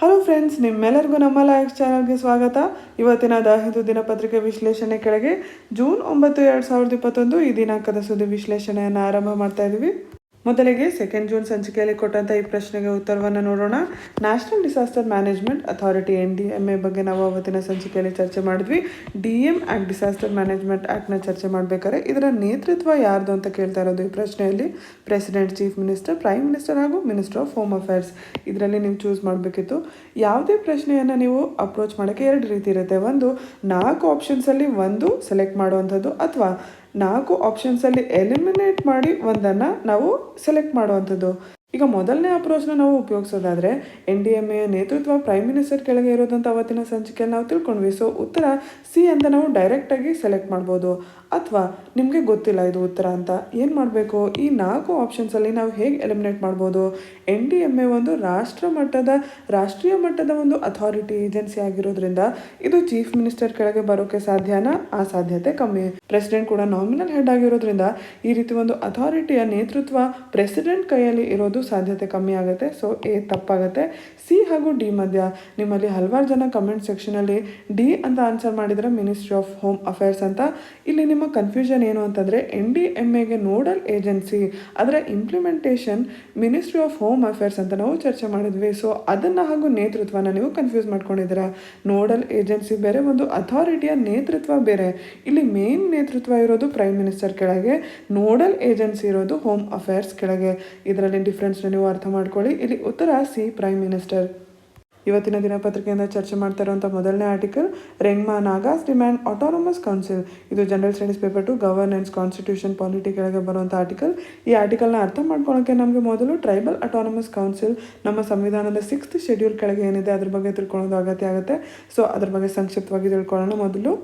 Hello friends, ನಿಮ್ಮೆಲ್ಲರಿಗೂ ನಮ್ಮ life ಚಾನಲ್ಗೆ ಸ್ವಾಗತ. ಇವತ್ತಿನ ದ ಹಿಂದೂ ದಿನಪತ್ರಿಕೆ ವಿಶ್ಲೇಷಣೆ ಕೆಳಗೆ ಜೂನ್ 9, 2021 ಈ ದಿನಾಂಕದ ಸುದ್ದಿ ವಿಶ್ಲೇಷಣೆಯನ್ನು ಆರಂಭ ಮಾಡ್ತಾ ಇದ್ದೀವಿ. ಮೊದಲಿಗೆ 2 ಜೂನ್ ಸಂಚಿಕೆಯಲ್ಲಿ ಕೊಟ್ಟಂಥ ಈ ಪ್ರಶ್ನೆಗೆ ಉತ್ತರವನ್ನು ನೋಡೋಣ. National disaster management authority NDMA ಬಗ್ಗೆ ನಾವು ಅವತ್ತಿನ ಸಂಚಿಕೆಯಲ್ಲಿ ಚರ್ಚೆ ಮಾಡಿದ್ವಿ. DM ಆ್ಯಕ್ಟ್, ಡಿಸಾಸ್ಟರ್ ಮ್ಯಾನೇಜ್ಮೆಂಟ್ ಆ್ಯಕ್ಟ್ನ ಚರ್ಚೆ ಮಾಡಬೇಕಾದ್ರೆ ಇದರ ನೇತೃತ್ವ ಯಾರ್ದು ಅಂತ ಕೇಳ್ತಾ ಇರೋದು ಈ ಪ್ರಶ್ನೆಯಲ್ಲಿ. President, chief minister, prime minister ಹಾಗೂ ಮಿನಿಸ್ಟರ್ ಆಫ್ ಹೋಮ್ ಅಫೇರ್ಸ್, ಇದರಲ್ಲಿ ನೀವು ಚೂಸ್ ಮಾಡಬೇಕಿತ್ತು. ಯಾವುದೇ ಪ್ರಶ್ನೆಯನ್ನು ನೀವು ಅಪ್ರೋಚ್ ಮಾಡೋಕ್ಕೆ 2 ರೀತಿ ಇರುತ್ತೆ. ಒಂದು, 4 ಆಪ್ಷನ್ಸಲ್ಲಿ ಒಂದು ಸೆಲೆಕ್ಟ್ ಮಾಡುವಂಥದ್ದು, ಅಥವಾ 4 ಆಪ್ಷನ್ಸಲ್ಲಿ ಎಲಿಮಿನೇಟ್ ಮಾಡಿ ಒಂದನ್ನು ನಾವು ಸೆಲೆಕ್ಟ್ ಮಾಡುವಂಥದ್ದು. ಈಗ ಮೊದಲನೇ ಅಪ್ರೋಚ್ನ ನಾವು ಉಪಯೋಗಿಸೋದಾದರೆ NDMA ನೇತೃತ್ವ ಪ್ರೈಮ್ ಮಿನಿಸ್ಟರ್ ಕೆಳಗೆ ಇರೋದಂತ ಅವತ್ತಿನ ಸಂಚಿಕೆಯಲ್ಲಿ ನಾವು ತಿಳ್ಕೊಂಡ್ವಿ. ಸೊ ಉತ್ತರ ಸಿ ಅಂತ ನಾವು ಡೈರೆಕ್ಟಾಗಿ ಸೆಲೆಕ್ಟ್ ಮಾಡ್ಬೋದು. ಅಥವಾ ನಿಮಗೆ ಗೊತ್ತಿಲ್ಲ ಇದು ಉತ್ತರ ಅಂತ ಏನು ಮಾಡಬೇಕು, ಈ 4 ಆಪ್ಷನ್ಸಲ್ಲಿ ನಾವು ಹೇಗೆ ಎಲಿಮಿನೇಟ್ ಮಾಡ್ಬೋದು. NDMA ಒಂದು ರಾಷ್ಟ್ರೀಯ ಮಟ್ಟದ ಒಂದು ಅಥಾರಿಟಿ ಏಜೆನ್ಸಿ ಆಗಿರೋದ್ರಿಂದ ಇದು ಚೀಫ್ ಮಿನಿಸ್ಟರ್ ಕೆಳಗೆ ಬರೋಕ್ಕೆ ಸಾಧ್ಯನಾ? ಆ ಸಾಧ್ಯತೆ ಕಮ್ಮಿ. ಪ್ರೆಸಿಡೆಂಟ್ ಕೂಡ ನಾಮಿನಲ್ ಹೆಡ್ ಆಗಿರೋದ್ರಿಂದ ಈ ರೀತಿ ಒಂದು ಅಥಾರಿಟಿಯ ನೇತೃತ್ವ ಪ್ರೆಸಿಡೆಂಟ್ ಕೈಯಲ್ಲಿ ಇರೋದು ಸಾಧ್ಯತೆ ಕಮ್ಮಿ ಆಗುತ್ತೆ. ಸೊ ಎ ತಪ್ಪಾಗುತ್ತೆ. ಸಿ ಹಾಗೂ ಡಿ ಮಧ್ಯ ನಿಮ್ಮಲ್ಲಿ ಹಲವಾರು ಜನ ಕಮೆಂಟ್ ಸೆಕ್ಷನಲ್ಲಿ ಡಿ ಅಂತ ಆನ್ಸರ್ ಮಾಡಿದರೆ ಮಿನಿಸ್ಟ್ರಿ ಆಫ್ ಹೋಮ್ ಅಫೇರ್ಸ್ ಅಂತ. ಇಲ್ಲಿ ನಿಮ್ಮ ಕನ್ಫ್ಯೂಷನ್ ಏನು ಅಂತಂದರೆ NDMAಗೆ ನೋಡಲ್ ಏಜೆನ್ಸಿ, ಅದರ implementation ministry of home affairs ಅಂತ ನಾವು ಚರ್ಚೆ ಮಾಡಿದ್ವಿ. ಸೊ ಅದನ್ನು ಹಾಗೂ ನೇತೃತ್ವನ ನೀವು ಕನ್ಫ್ಯೂಸ್ ಮಾಡ್ಕೊಂಡಿದ್ದೀರಾ. ನೋಡಲ್ ಏಜೆನ್ಸಿ ಬೇರೆ, ಒಂದು ಅಥಾರಿಟಿಯ ನೇತೃತ್ವ ಬೇರೆ. ಇಲ್ಲಿ ಮೇನ್ ನೇತೃತ್ವ ಇರೋದು ಪ್ರೈಮ್ ಮಿನಿಸ್ಟರ್ ಕೆಳಗೆ, ನೋಡಲ್ ಏಜೆನ್ಸಿ ಇರೋದು ಹೋಮ್ ಅಫೇರ್ಸ್ ಕೆಳಗೆ. ಇದರಲ್ಲಿ ಡಿಫ್ರೆನ್ಸ್ನ ನೀವು ಅರ್ಥ ಮಾಡ್ಕೊಳ್ಳಿ. ಇಲ್ಲಿ ಉತ್ತರ ಸಿ, ಪ್ರೈಮ್ ಮಿನಿಸ್ಟರ್. ಇವತ್ತಿನ ದಿನಪತ್ರಿಕೆಯಿಂದ ಚರ್ಚೆ ಮಾಡ್ತಾ ಇರುವಂಥ ಮೊದಲನೇ article, Rengma Nagas demand autonomous council. ಇದು general studies paper 2 governance, constitution, polity ಕೆಳಗೆ ಬರುವಂಥ ಆರ್ಟಿಕಲ್. ಈ ಆರ್ಟಿಕಲ್ನ ಅರ್ಥ ಮಾಡ್ಕೊಳ್ಳೋಕ್ಕೆ ನಮಗೆ ಮೊದಲು ಟ್ರೈಬಲ್ ಆಟೋನಮಸ್ ಕೌನ್ಸಿಲ್ ನಮ್ಮ ಸಂವಿಧಾನದ 6th ಶೆಡ್ಯೂಲ್ ಕೆಳಗೆ ಏನಿದೆ ಅದ್ರ ಬಗ್ಗೆ ತಿಳ್ಕೊಳ್ಳೋದು ಅಗತ್ಯ ಆಗುತ್ತೆ. ಸೊ ಅದ್ರ ಬಗ್ಗೆ ಸಂಕ್ಷಿಪ್ತವಾಗಿ ತಿಳ್ಕೊಳ್ಳೋಣ. ಮೊದಲು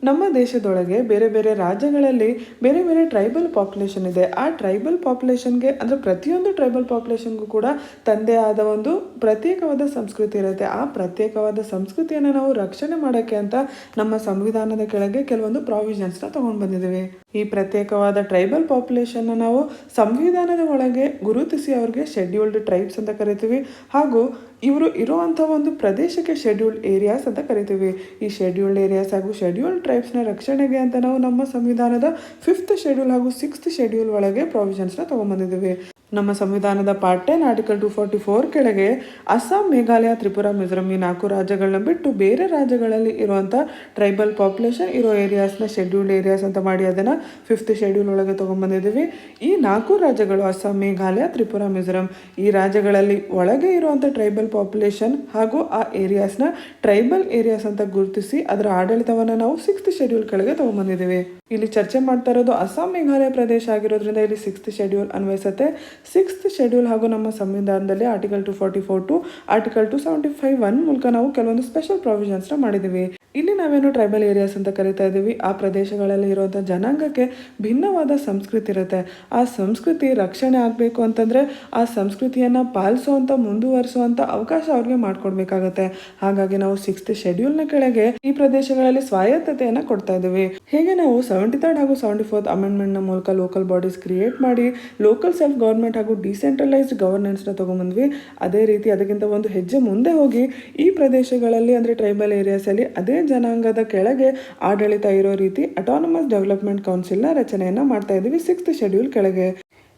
ನಮ್ಮ ದೇಶದೊಳಗೆ ಬೇರೆ ಬೇರೆ ರಾಜ್ಯಗಳಲ್ಲಿ ಬೇರೆ ಬೇರೆ ಟ್ರೈಬಲ್ ಪಾಪ್ಯುಲೇಷನ್ ಇದೆ. ಆ ಟ್ರೈಬಲ್ ಪಾಪ್ಯುಲೇಷನ್ಗೆ ಅಂದರೆ ಪ್ರತಿಯೊಂದು ಟ್ರೈಬಲ್ ಪಾಪ್ಯುಲೇಷನ್ಗೂ ಕೂಡ ತಂದೆ ಆದ ಒಂದು ಪ್ರತ್ಯೇಕವಾದ ಸಂಸ್ಕೃತಿ ಇರುತ್ತೆ. ಆ ಪ್ರತ್ಯೇಕವಾದ ಸಂಸ್ಕೃತಿಯನ್ನು ನಾವು ರಕ್ಷಣೆ ಮಾಡೋಕ್ಕೆ ಅಂತ ನಮ್ಮ ಸಂವಿಧಾನದ ಕೆಳಗೆ ಕೆಲವೊಂದು ಪ್ರಾವಿಷನ್ಸ್ನ ತೊಗೊಂಡು ಬಂದಿದ್ದೀವಿ. ಈ ಪ್ರತ್ಯೇಕವಾದ ಟ್ರೈಬಲ್ ಪಾಪ್ಯುಲೇಷನ್ನ ನಾವು ಸಂವಿಧಾನದ ಒಳಗೆ ಗುರುತಿಸಿ ಅವ್ರಿಗೆ ಶೆಡ್ಯೂಲ್ಡ್ ಟ್ರೈಬ್ಸ್ ಅಂತ ಕರಿತೀವಿ. ಹಾಗೂ ಇವರು ಇರುವಂಥ ಒಂದು ಪ್ರದೇಶಕ್ಕೆ ಶೆಡ್ಯೂಲ್ಡ್ ಏರಿಯಾಸ್ ಅಂತ ಕರಿತೀವಿ. ಈ ಶೆಡ್ಯೂಲ್ಡ್ ಏರಿಯಾಸ್ ಹಾಗೂ ಶೆಡ್ಯೂಲ್ಡ್ ಟ್ರೈಬ್ಸ್ನ ರಕ್ಷಣೆಗೆ ಅಂತ ನಾವು ನಮ್ಮ ಸಂವಿಧಾನದ 5th ಶೆಡ್ಯೂಲ್ ಹಾಗೂ 6th ಶೆಡ್ಯೂಲ್ ಒಳಗೆ ಪ್ರಾವಿಷನ್ಸ್ನ ತೊಗೊಂಡ್ಬಂದಿದ್ದೀವಿ. ನಮ್ಮ ಸಂವಿಧಾನದ ಪಾರ್ಟ್ 10 ಆರ್ಟಿಕಲ್ 244 ಕೆಳಗೆ ಅಸ್ಸಾಂ, ಮೇಘಾಲಯ, ತ್ರಿಪುರಾ, ಮಿಜೋರಾಂ ಈ 4 ರಾಜ್ಯಗಳನ್ನ ಬಿಟ್ಟು ಬೇರೆ ರಾಜ್ಯಗಳಲ್ಲಿ ಇರುವಂಥ ಟ್ರೈಬಲ್ ಪಾಪ್ಯುಲೇಷನ್ ಇರೋ ಏರಿಯಾಸ್ನ ಶೆಡ್ಯೂಲ್ಡ್ ಏರಿಯಾಸ್ ಅಂತ ಮಾಡಿ ಅದನ್ನು 5th ಶೆಡ್ಯೂಲ್ ಒಳಗೆ ತೊಗೊಂಡ್ಬಂದಿದ್ದೀವಿ. ಈ 4 ರಾಜ್ಯಗಳು ಅಸ್ಸಾಂ, ಮೇಘಾಲಯ, ತ್ರಿಪುರಾ, ಮಿಜೋರಾಂ ಈ ರಾಜ್ಯಗಳಲ್ಲಿ ಒಳಗೆ ಇರುವಂಥ ಟ್ರೈಬಲ್ ಪಾಪ್ಯುಲೇಷನ್ ಹಾಗೂ ಆ ಏರಿಯಾಸ್ನ ಟ್ರೈಬಲ್ ಏರಿಯಾಸ್ ಅಂತ ಗುರುತಿಸಿ ಅದರ ಆಡಳಿತವನ್ನು ನಾವು 6th ಶೆಡ್ಯೂಲ್ ಕೆಳಗೆ ತೊಗೊಂಡ್ಬಂದಿದ್ದೀವಿ. ಇಲ್ಲಿ ಚರ್ಚೆ ಮಾಡ್ತಾ ಇರೋದು ಅಸ್ಸಾಂ, ಮೇಘಾಲಯ ಪ್ರದೇಶ ಆಗಿರೋದ್ರಿಂದ ಇಲ್ಲಿ 6th ಶೆಡ್ಯೂಲ್ ಅನ್ವಯಿಸುತ್ತೆ. 6th ಶೆಡ್ಯೂಲ್ ಹಾಗೂ ನಮ್ಮ ಸಂವಿಧಾನದಲ್ಲಿ ಆರ್ಟಿಕಲ್ 244 ಟು ಆರ್ಟಿಕಲ್ 275 ಮೂಲಕ ನಾವು ಕೆಲವೊಂದು ಸ್ಪೆಷಲ್ ಪ್ರಾವಿಷನ್ಸ್ನ ಮಾಡಿದ್ದೀವಿ. ಇಲ್ಲಿ ನಾವೇನು ಟ್ರೈಬಲ್ ಏರಿಯಾಸ್ ಅಂತ ಕರಿತಾ ಇದ್ದೀವಿ, ಆ ಪ್ರದೇಶಗಳಲ್ಲಿ ಇರುವಂಥ ಜನಾಂಗಕ್ಕೆ ಭಿನ್ನವಾದ ಸಂಸ್ಕೃತಿ ಇರುತ್ತೆ. ಆ ಸಂಸ್ಕೃತಿ ರಕ್ಷಣೆ ಆಗಬೇಕು ಅಂತಂದರೆ ಆ ಸಂಸ್ಕೃತಿಯನ್ನು ಪಾಲಿಸುವಂಥ, ಮುಂದುವರಿಸುವಂಥ ಅವಕಾಶ ಅವ್ರಿಗೆ ಮಾಡಿಕೊಡ್ಬೇಕಾಗತ್ತೆ. ಹಾಗಾಗಿ ನಾವು 6th ಶೆಡ್ಯೂಲ್ನ ಕೆಳಗೆ ಈ ಪ್ರದೇಶಗಳಲ್ಲಿ ಸ್ವಾಯತ್ತತೆಯನ್ನು ಕೊಡ್ತಾ ಇದ್ದೀವಿ. ಹೇಗೆ ನಾವು 73rd ಹಾಗೂ 74th ಅಮೆಂಡ್ಮೆಂಟ್ನ ಮೂಲಕ ಲೋಕಲ್ ಬಾಡೀಸ್ ಕ್ರಿಯೇಟ್ ಮಾಡಿ ಲೋಕಲ್ ಸೆಲ್ಫ್ ಗವರ್ಮೆಂಟ್ ಹಾಗೂ ಡಿಸೆಂಟ್ರಲೈಸ್ಡ್ ಗವರ್ನೆನ್ಸ್ನ ತೊಗೊಂಡ್ಬಂದ್ವಿ, ಅದೇ ರೀತಿ ಅದಕ್ಕಿಂತ ಒಂದು ಹೆಜ್ಜೆ ಮುಂದೆ ಹೋಗಿ ಈ ಪ್ರದೇಶಗಳಲ್ಲಿ ಅಂದರೆ ಟ್ರೈಬಲ್ ಏರಿಯಾಸಲ್ಲಿ ಅದೇ ಜನಾಂಗದ ಕೆಳಗೆ ಆಡಳಿತ ಇರೋ ರೀತಿ ಅಟಾನಮಸ್ ಡೆವಲಪ್ಮೆಂಟ್ ಕೌನ್ಸಿಲ್ನ ರಚನೆಯನ್ನು ಮಾಡ್ತಾ ಇದ್ದೀವಿ 6th ಶೆಡ್ಯೂಲ್ ಕೆಳಗೆ.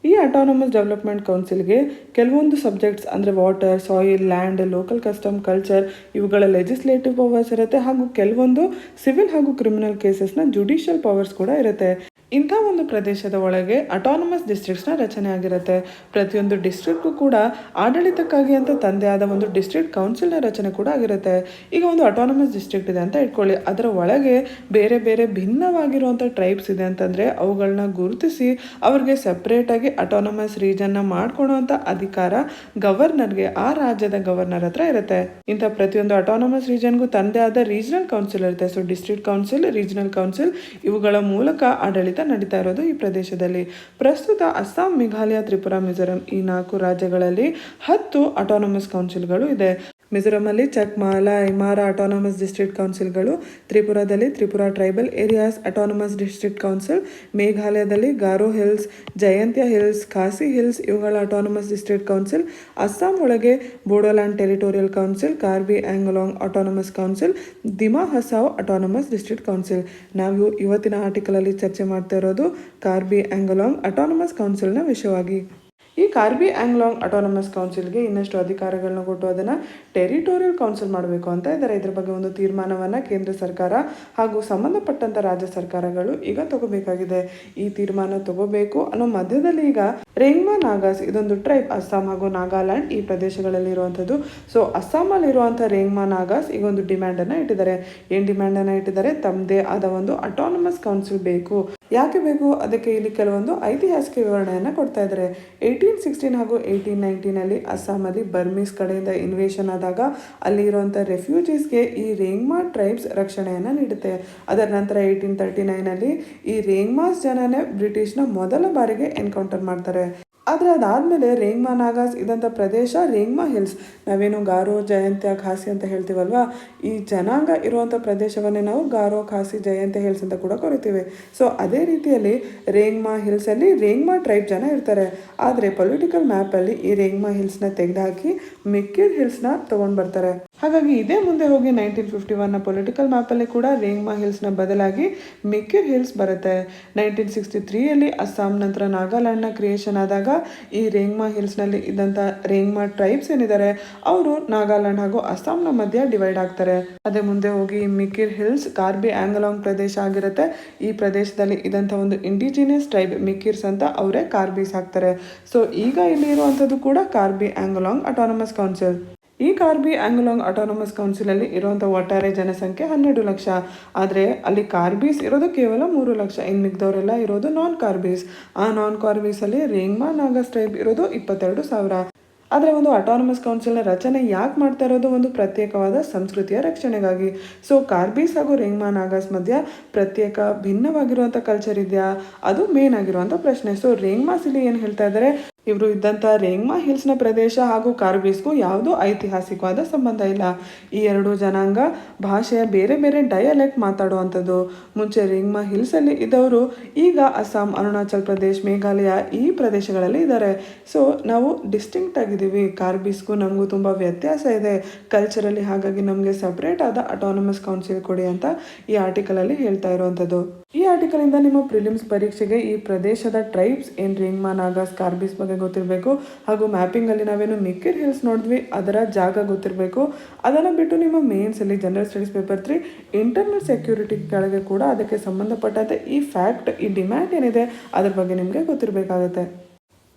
ಈ ಅಟಾನಮಸ್ ಡೆವಲಪ್ಮೆಂಟ್ ಕೌನ್ಸಿಲ್ಗೆ ಕೆಲವೊಂದು ಸಬ್ಜೆಕ್ಟ್ಸ್ ಅಂದರೆ water, soil, land, local custom, culture ಇವುಗಳ ಲೆಜಿಸ್ಲೇಟಿವ್ ಪವರ್ಸ್ ಇರುತ್ತೆ. ಹಾಗೂ ಕೆಲವೊಂದು ಸಿವಿಲ್ ಹಾಗೂ ಕ್ರಿಮಿನಲ್ ಕೇಸಸ್ನ ಜುಡಿಷಿಯಲ್ ಪವರ್ಸ್ ಕೂಡ ಇರುತ್ತೆ. ಇಂಥ ಒಂದು ಪ್ರದೇಶದ ಒಳಗೆ ಅಟಾನಮಸ್ ಡಿಸ್ಟ್ರಿಕ್ಟ್ಸ್ನ ರಚನೆ ಆಗಿರುತ್ತೆ. ಪ್ರತಿಯೊಂದು ಡಿಸ್ಟ್ರಿಕ್ಟ್ಗೂ ಕೂಡ ಆಡಳಿತಕ್ಕಾಗಿ ಅಂತ ತಂದೆ ಆದ ಒಂದು ಡಿಸ್ಟ್ರಿಕ್ಟ್ ಕೌನ್ಸಿಲ್ನ ರಚನೆ ಕೂಡ ಆಗಿರುತ್ತೆ. ಈಗ ಒಂದು ಅಟಾನಮಸ್ ಡಿಸ್ಟ್ರಿಕ್ಟ್ ಇದೆ ಅಂತ ಇಟ್ಕೊಳ್ಳಿ, ಅದರ ಒಳಗೆ ಬೇರೆ ಬೇರೆ ಭಿನ್ನವಾಗಿರುವಂಥ ಟ್ರೈಬ್ಸ್ ಇದೆ ಅಂತಂದರೆ ಅವುಗಳನ್ನ ಗುರುತಿಸಿ ಅವ್ರಿಗೆ ಸಪ್ರೇಟಾಗಿ ಅಟಾನಮಸ್ ರೀಜನ್ನ ಮಾಡ್ಕೊಳೋವಂಥ ಅಧಿಕಾರ ಗವರ್ನರ್ಗೆ, ಆ ರಾಜ್ಯದ ಗವರ್ನರ್ ಹತ್ರ ಇರುತ್ತೆ. ಇಂಥ ಪ್ರತಿಯೊಂದು ಅಟಾನಮಸ್ ರೀಜನ್ಗೂ ತಂದೆ ಆದ ರೀಜನಲ್ ಕೌನ್ಸಿಲ್ ಇರುತ್ತೆ. So district council, regional council ಇವುಗಳ ಮೂಲಕ ಆಡಳಿತ ನಡೀತಾ ಇರೋದು ಈ ಪ್ರದೇಶದಲ್ಲಿ. ಪ್ರಸ್ತುತ ಅಸ್ಸಾಂ, ಮೇಘಾಲಯ, ತ್ರಿಪುರಾ, ಮಿಜೋರಾಂ ಈ 4 ರಾಜ್ಯಗಳಲ್ಲಿ 10 ಅಟಾನಮಸ್ ಕೌನ್ಸಿಲ್ಗಳು ಇದೆ. ಮಿಜೋರಾಂನಲ್ಲಿ ಚಕ್ಮಾ, ಇಮಾರಾ ಅಟಾನಮಸ್ ಡಿಸ್ಟ್ರಿಕ್ಟ್ ಕೌನ್ಸಿಲ್ಗಳು, ತ್ರಿಪುರಾದಲ್ಲಿ Tripura tribal areas autonomous district council, ಮೇಘಾಲಯದಲ್ಲಿ Garo hills, Jaintia hills, Khasi hills ಇವುಗಳ ಅಟಾನಮಸ್ ಡಿಸ್ಟ್ರಿಕ್ಟ್ ಕೌನ್ಸಿಲ್, ಅಸ್ಸಾಂ ಒಳಗೆ Bodoland territorial council, Karbi Anglong autonomous council, Dima Hasao autonomous district council. ನಾವು ಇವತ್ತಿನ ಆರ್ಟಿಕಲಲ್ಲಿ ಚರ್ಚೆ ಮಾಡ್ತಾ ಇರೋದು ಕಾರ್ಬಿ ಆಂಗ್ಲಾಂಗ್ ಅಟಾನಮಸ್ ಕೌನ್ಸಿಲ್ನ ವಿಷಯವಾಗಿ. ಈ ಕಾರ್ಬಿ ಆಂಗ್ಲಾಂಗ್ ಅಟಾನಮಸ್ ಕೌನ್ಸಿಲ್ಗೆ ಇನ್ನಷ್ಟು ಅಧಿಕಾರಗಳನ್ನ ಕೊಟ್ಟು ಅದನ್ನು ಟೆರಿಟೋರಿಯಲ್ ಕೌನ್ಸಿಲ್ ಮಾಡಬೇಕು ಅಂತ ಇದ್ದಾರೆ. ಇದ್ರ ಬಗ್ಗೆ ಒಂದು ತೀರ್ಮಾನವನ್ನು ಕೇಂದ್ರ ಸರ್ಕಾರ ಹಾಗೂ ಸಂಬಂಧಪಟ್ಟಂಥ ರಾಜ್ಯ ಸರ್ಕಾರಗಳು ಈಗ ತಗೋಬೇಕಾಗಿದೆ. ಈ ತೀರ್ಮಾನ ತಗೋಬೇಕು ಅನ್ನೋ ಮಧ್ಯದಲ್ಲಿ ಈಗ ರೇಂಗ್ಮಾ ನಾಗಾಸ್, ಇದೊಂದು ಟ್ರೈಬ್ ಅಸ್ಸಾಂ ಹಾಗೂ ನಾಗಾಲ್ಯಾಂಡ್ ಈ ಪ್ರದೇಶಗಳಲ್ಲಿ ಇರುವಂಥದ್ದು. ಸೊ ಅಸ್ಸಾಮಲ್ಲಿ ಇರುವಂಥ ರೇಂಗ್ಮಾ ನಾಗಾಸ್ ಈಗ ಒಂದು ಡಿಮ್ಯಾಂಡನ್ನು ಇಟ್ಟಿದ್ದಾರೆ. ಏನು ಡಿಮ್ಯಾಂಡನ್ನು ಇಟ್ಟಿದ್ದಾರೆ? ತಮ್ಮದೇ ಆದ ಒಂದು ಅಟಾನಮಸ್ ಕೌನ್ಸಿಲ್ ಬೇಕು. ಯಾಕೆ ಬೇಕು? ಅದಕ್ಕೆ ಇಲ್ಲಿ ಕೆಲವೊಂದು ಐತಿಹಾಸಿಕ ವಿವರಣೆಯನ್ನು ಕೊಡ್ತಾ ಇದ್ದಾರೆ. 1816 ಹಾಗೂ 1819 ಅಸ್ಸಾಮಲ್ಲಿ ಬರ್ಮೀಸ್ ಕಡೆಯಿಂದ ಇನ್ವೇಷನ್ ಆದಾಗ ಅಲ್ಲಿ ಇರುವಂಥ ರೆಫ್ಯೂಜೀಸ್ಗೆ ಈ ರೇಂಗ್ಮಾ ಟ್ರೈಬ್ಸ್ ರಕ್ಷಣೆಯನ್ನು ನೀಡುತ್ತೆ. ಅದರ ನಂತರ 1839 ಈ ರೇಂಗ್ಮಾಸ್ ಜನನೇ ಬ್ರಿಟಿಷ್ನ ಮೊದಲ ಬಾರಿಗೆ ಎನ್ಕೌಂಟರ್ ಮಾಡ್ತಾರೆ. ಆದರೆ ಅದಾದಮೇಲೆ ರೇಂಗ್ಮಾ ನಾಗಾಸ್ ಇದಂಥ ಪ್ರದೇಶ ರೇಂಗ್ಮಾ ಹಿಲ್ಸ್, ನಾವೇನು ಗಾರೋ, ಜಯಂತ್ಯ, ಖಾಸಿ ಅಂತ ಹೇಳ್ತೀವಲ್ವಾ, ಈ ಜನಾಂಗ ಇರುವಂಥ ಪ್ರದೇಶವನ್ನೇ ನಾವು ಗಾರೋ, ಖಾಸಿ, ಜಯಂತ್ಯ ಹಿಲ್ಸ್ ಅಂತ ಕೂಡ ಕರಿತೀವಿ. ಸೊ ಅದೇ ರೀತಿಯಲ್ಲಿ ರೇಂಗ್ಮಾ ಹಿಲ್ಸಲ್ಲಿ ರೇಂಗ್ಮಾ ಟ್ರೈಬ್ ಜನ ಇರ್ತಾರೆ. ಆದರೆ ಪೊಲಿಟಿಕಲ್ ಮ್ಯಾಪಲ್ಲಿ ಈ ರೇಂಗ್ಮಾ ಹಿಲ್ಸ್ನ ತೆಗೆದುಹಾಕಿ ಮಿಕ್ಕಿರ್ ಹಿಲ್ಸ್ನ ತೊಗೊಂಡು ಬರ್ತಾರೆ. ಹಾಗಾಗಿ ಇದೇ ಮುಂದೆ ಹೋಗಿ 1951 ಪೊಲಿಟಿಕಲ್ ಮ್ಯಾಪಲ್ಲಿ ಕೂಡ ರೇಂಗ್ಮಾ ಹಿಲ್ಸ್ನ ಬದಲಾಗಿ ಮಿಕ್ಕಿರ್ ಹಿಲ್ಸ್ ಬರುತ್ತೆ. 1963 ಅಸ್ಸಾಂ ನಂತರ ನಾಗಾಲ್ಯಾಂಡ್ನ ಕ್ರಿಯೇಷನ್ ಆದಾಗ ಈ ರೇಂಗ್ಮಾ ಹಿಲ್ಸ್ನಲ್ಲಿ ಇದ್ದಂಥ ರೇಂಗ್ಮಾ ಟ್ರೈಬ್ಸ್ ಏನಿದ್ದಾರೆ ಅವರು ನಾಗಾಲ್ಯಾಂಡ್ ಹಾಗೂ ಅಸ್ಸಾಂನ ಮಧ್ಯ ಡಿವೈಡ್ ಆಗ್ತಾರೆ. ಅದೇ ಮುಂದೆ ಹೋಗಿ ಮಿಕ್ಕಿರ್ ಹಿಲ್ಸ್ ಕಾರ್ಬಿ ಆಂಗ್ಲಾಂಗ್ ಪ್ರದೇಶ ಆಗಿರುತ್ತೆ. ಈ ಪ್ರದೇಶದಲ್ಲಿ ಇದಂಥ ಒಂದು ಇಂಡಿಜಿನಿಯಸ್ ಟ್ರೈಬ್ ಮಿಕ್ಕಿರ್ಸ್ ಅಂತ ಅವರೇ ಕಾರ್ಬೀಸ್ ಆಗ್ತಾರೆ. ಸೊ ಈಗ ಇಲ್ಲಿ ಇರುವಂಥದ್ದು ಕೂಡ ಕಾರ್ಬಿ ಆಂಗ್ಲಾಂಗ್ ಅಟಾನಮಸ್ ಕೌನ್ಸಿಲ್. ಈ ಕಾರ್ಬಿ ಆಂಗ್ಲಾಂಗ್ ಅಟಾನಮಸ್ ಕೌನ್ಸಿಲಲ್ಲಿ ಇರುವಂಥ ಒಟ್ಟಾರೆ ಜನಸಂಖ್ಯೆ 12 ಲಕ್ಷ. ಆದರೆ ಅಲ್ಲಿ ಕಾರ್ಬೀಸ್ ಇರೋದು ಕೇವಲ 3 ಲಕ್ಷ. ಇನ್ನು ಮಿಕ್ದವರೆಲ್ಲ ಇರೋದು ನಾನ್ ಕಾರ್ಬೀಸ್. ಆ ನಾನ್ ಕಾರ್ಬೀಸಲ್ಲಿ ರೇಂಗ್ಮಾ ನಾಗಾಸ್ ಟ್ರೈಬ್ ಇರೋದು 22,000. ಆದರೆ ಒಂದು ಅಟಾನಮಸ್ ಕೌನ್ಸಿಲ್ನ ರಚನೆ ಯಾಕೆ ಮಾಡ್ತಾ ಇರೋದು? ಒಂದು ಪ್ರತ್ಯೇಕವಾದ ಸಂಸ್ಕೃತಿಯ ರಕ್ಷಣೆಗಾಗಿ. ಸೊ ಕಾರ್ಬೀಸ್ ಹಾಗೂ ರೇಂಗ್ಮಾ ನಾಗಾಸ್ ಮಧ್ಯ ಪ್ರತ್ಯೇಕ ಭಿನ್ನವಾಗಿರುವಂಥ ಕಲ್ಚರ್ ಇದೆಯಾ? ಅದು ಮೇನ್ ಆಗಿರುವಂಥ ಪ್ರಶ್ನೆ. ಸೊ ರೇಂಗ್ಮಾಸ್ ಇಲ್ಲಿ ಏನು ಹೇಳ್ತಾ ಇದ್ದಾರೆ? ಇವರು ಇದ್ದಂಥ ರೇಂಗ್ಮಾ ಹಿಲ್ಸ್ನ ಪ್ರದೇಶ ಹಾಗೂ ಕಾರ್ಬೀಸ್ಗೂ ಯಾವುದೂ ಐತಿಹಾಸಿಕವಾದ ಸಂಬಂಧ ಇಲ್ಲ. ಈ ಎರಡು ಜನಾಂಗ ಭಾಷೆಯ ಬೇರೆ ಬೇರೆ ಡಯಲೆಕ್ಟ್ ಮಾತಾಡುವಂಥದ್ದು. ಮುಂಚೆ ರೇಂಗ್ಮಾ ಹಿಲ್ಸಲ್ಲಿ ಇದ್ದವರು ಈಗ ಅಸ್ಸಾಂ, ಅರುಣಾಚಲ್ ಪ್ರದೇಶ್, ಮೇಘಾಲಯ ಈ ಪ್ರದೇಶಗಳಲ್ಲಿ ಇದ್ದಾರೆ. ಸೊ ನಾವು ಡಿಸ್ಟಿಂಕ್ಟ್ ಆಗಿದ್ದೀವಿ. ಕಾರ್ಬೀಸ್ಗೂ ನಮಗೂ ತುಂಬ ವ್ಯತ್ಯಾಸ ಇದೆ ಕಲ್ಚರಲ್ಲಿ. ಹಾಗಾಗಿ ನಮಗೆ ಸಪ್ರೇಟ್ ಆದ ಅಟಾನಮಸ್ ಕೌನ್ಸಿಲ್ ಕೊಡಿ ಅಂತ ಈ ಆರ್ಟಿಕಲಲ್ಲಿ ಹೇಳ್ತಾ ಇರುವಂಥದ್ದು. ಈ ಆರ್ಟಿಕಲಿಂದ ನಿಮ್ಮ ಪ್ರಿಲಿಮ್ಸ್ ಪರೀಕ್ಷೆಗೆ ಈ ಪ್ರದೇಶದ ಟ್ರೈಬ್ಸ್ ಏನು ರೇಂಗ್ಮಾ ನಾಗಾಸ್ ಕಾರ್ಬೀಸ್ ಬಗ್ಗೆ ಗೊತ್ತಿರಬೇಕು. ಹಾಗೂ ಮ್ಯಾಪಿಂಗಲ್ಲಿ ನಾವೇನು ಮಿಕ್ಕಿರ್ ಹಿಲ್ಸ್ ನೋಡಿದ್ವಿ ಅದರ ಜಾಗ ಗೊತ್ತಿರಬೇಕು. ಅದನ್ನು ಬಿಟ್ಟು ನಿಮ್ಮ ಮೇನ್ಸಲ್ಲಿ general studies paper 3 internal security ಕೆಳಗೆ ಕೂಡ ಅದಕ್ಕೆ ಸಂಬಂಧಪಟ್ಟಂತೆ ಈ ಫ್ಯಾಕ್ಟ್, ಈ ಡಿಮ್ಯಾಂಡ್ ಏನಿದೆ ಅದ್ರ ಬಗ್ಗೆ ನಿಮಗೆ ಗೊತ್ತಿರಬೇಕಾಗುತ್ತೆ.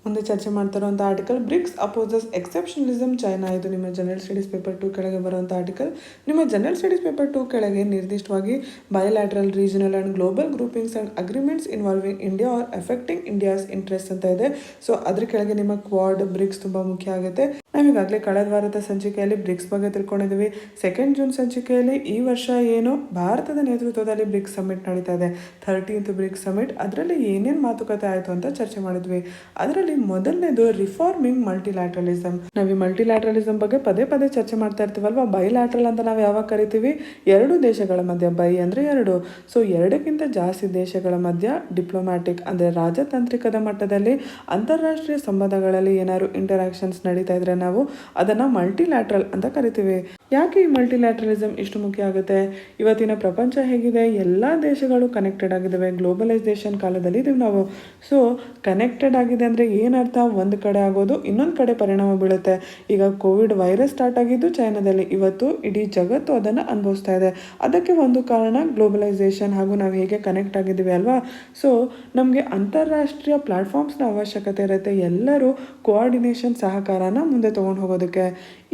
ಮುಂದೆ ಚರ್ಚೆ ಮಾಡ್ತಿರುವಂಥ ಆರ್ಟಿಕಲ್ ಬ್ರಿಕ್ಸ್ ಅಪೋಸಸ್ ಎಕ್ಸೆಪ್ಷನಲಿಸಮ್ ಚೈನಾ. ಇದು ನಿಮ್ಮ ಜನರಲ್ ಸ್ಟಡೀಸ್ ಪೇಪರ್ 2 ಕೆಳಗೆ ಬರುವಂಥ ಆರ್ಟಿಕಲ್. ನಿಮ್ಮ ಜನರಲ್ ಸ್ಟಡೀಸ್ ಪೇಪರ್ 2 ಕೆಳಗೆ ನಿರ್ದಿಷ್ಟವಾಗಿ bilateral, regional and global groupings and agreements involving India or affecting India's interest ಅಂತ ಇದೆ. ಸೊ ಅದ್ರ ಕೆಳಗೆ ನಿಮ್ಮ ಕ್ವಾಡ್, ಬ್ರಿಕ್ಸ್ ತುಂಬ ಮುಖ್ಯ ಆಗುತ್ತೆ. ನಾವೀಗಾಗಲೇ ಕಳೆದ ವಾರದ ಸಂಚಿಕೆಯಲ್ಲಿ ಬ್ರಿಕ್ಸ್ ಬಗ್ಗೆ ತಿಳ್ಕೊಂಡಿದ್ದೀವಿ. 2 ಜೂನ್ ಸಂಚಿಕೆಯಲ್ಲಿ ಈ ವರ್ಷ ಏನು ಭಾರತದ ನೇತೃತ್ವದಲ್ಲಿ ಬ್ರಿಕ್ಸ್ ಸಮಿಟ್ ನಡೀತಾ ಇದೆ, 13th ಬ್ರಿಕ್ಸ್ ಸಮಿಟ್. ಅದರಲ್ಲಿ ಏನೇನು ಮಾತುಕತೆ ಆಯಿತು ಅಂತ ಚರ್ಚೆ ಮಾಡಿದ್ವಿ. ಅದರಲ್ಲಿ ಮೊದಲನೇದು ರಿಫಾರ್ಮಿಂಗ್ ಮಲ್ಟಿಲ್ಯಾಟ್ರಲಿಸಮ್. ನಾವು ಈ ಮಲ್ಟಿಲ್ಯಾಟ್ರಲಿಸಮ್ ಬಗ್ಗೆ ಪದೇ ಪದೇ ಚರ್ಚೆ ಮಾಡ್ತಾ ಇರ್ತೀವಲ್ವಾ. ಬೈಲ್ಯಾಟ್ರಲ್ ಅಂತ ನಾವು ಯಾವಾಗ ಕರಿತೀವಿ? 2 ದೇಶಗಳ ಮಧ್ಯ. ಬೈ ಅಂದರೆ 2. ಸೊ 2ಕ್ಕಿಂತ ಜಾಸ್ತಿ ದೇಶಗಳ ಮಧ್ಯ ಡಿಪ್ಲೊಮ್ಯಾಟಿಕ್ ಅಂದರೆ ರಾಜತಾಂತ್ರಿಕದ ಮಟ್ಟದಲ್ಲಿ ಅಂತಾರಾಷ್ಟ್ರೀಯ ಸಂಬಂಧಗಳಲ್ಲಿ ಏನಾದ್ರು ಇಂಟರಾಕ್ಷನ್ಸ್ ನಡೀತಾ ಇದ್ರೆ ನಾವು ಅದನ್ನು ಮಲ್ಟಿಲ್ಯಾಟ್ರಲ್ ಅಂತ ಕರಿತೀವಿ. ಯಾಕೆ ಈ ಮಲ್ಟಿಲ್ಯಾಟ್ರಲಿಸಮ್ ಇಷ್ಟು ಮುಖ್ಯ ಆಗುತ್ತೆ? ಇವತ್ತಿನ ಪ್ರಪಂಚ ಹೇಗಿದೆ? ಎಲ್ಲ ದೇಶಗಳು ಕನೆಕ್ಟೆಡ್ ಆಗಿದ್ದಾವೆ. ಗ್ಲೋಬಲೈಸೇಷನ್ ಕಾಲದಲ್ಲಿ ಇದೀವಿ ನಾವು. ಸೊ ಕನೆಕ್ಟೆಡ್ ಆಗಿದೆ ಅಂದರೆ ಏನರ್ಥ? ಒಂದು ಕಡೆ ಆಗೋದು ಇನ್ನೊಂದು ಕಡೆ ಪರಿಣಾಮ ಬೀಳುತ್ತೆ. ಈಗ ಕೋವಿಡ್ ವೈರಸ್ ಸ್ಟಾರ್ಟ್ ಆಗಿದ್ದು ಚೈನಾದಲ್ಲಿ. ಇವತ್ತು ಇಡೀ ಜಗತ್ತು ಅದನ್ನು ಅನುಭವಿಸ್ತಾ ಇದೆ. ಅದಕ್ಕೆ ಒಂದು ಕಾರಣ ಗ್ಲೋಬಲೈಸೇಷನ್ ಹಾಗೂ ನಾವು ಹೇಗೆ ಕನೆಕ್ಟ್ ಆಗಿದ್ದೀವಿ ಅಲ್ವಾ. ಸೊ ನಮಗೆ ಅಂತಾರಾಷ್ಟ್ರೀಯ ಪ್ಲಾಟ್ಫಾರ್ಮ್ಸ್ನ ಅವಶ್ಯಕತೆ ಇರುತ್ತೆ. ಎಲ್ಲರೂ ಕೋಆರ್ಡಿನೇಷನ್, ಸಹಕಾರನ ಮುಂದೆ ತೊಗೊಂಡು ಹೋಗೋದಕ್ಕೆ.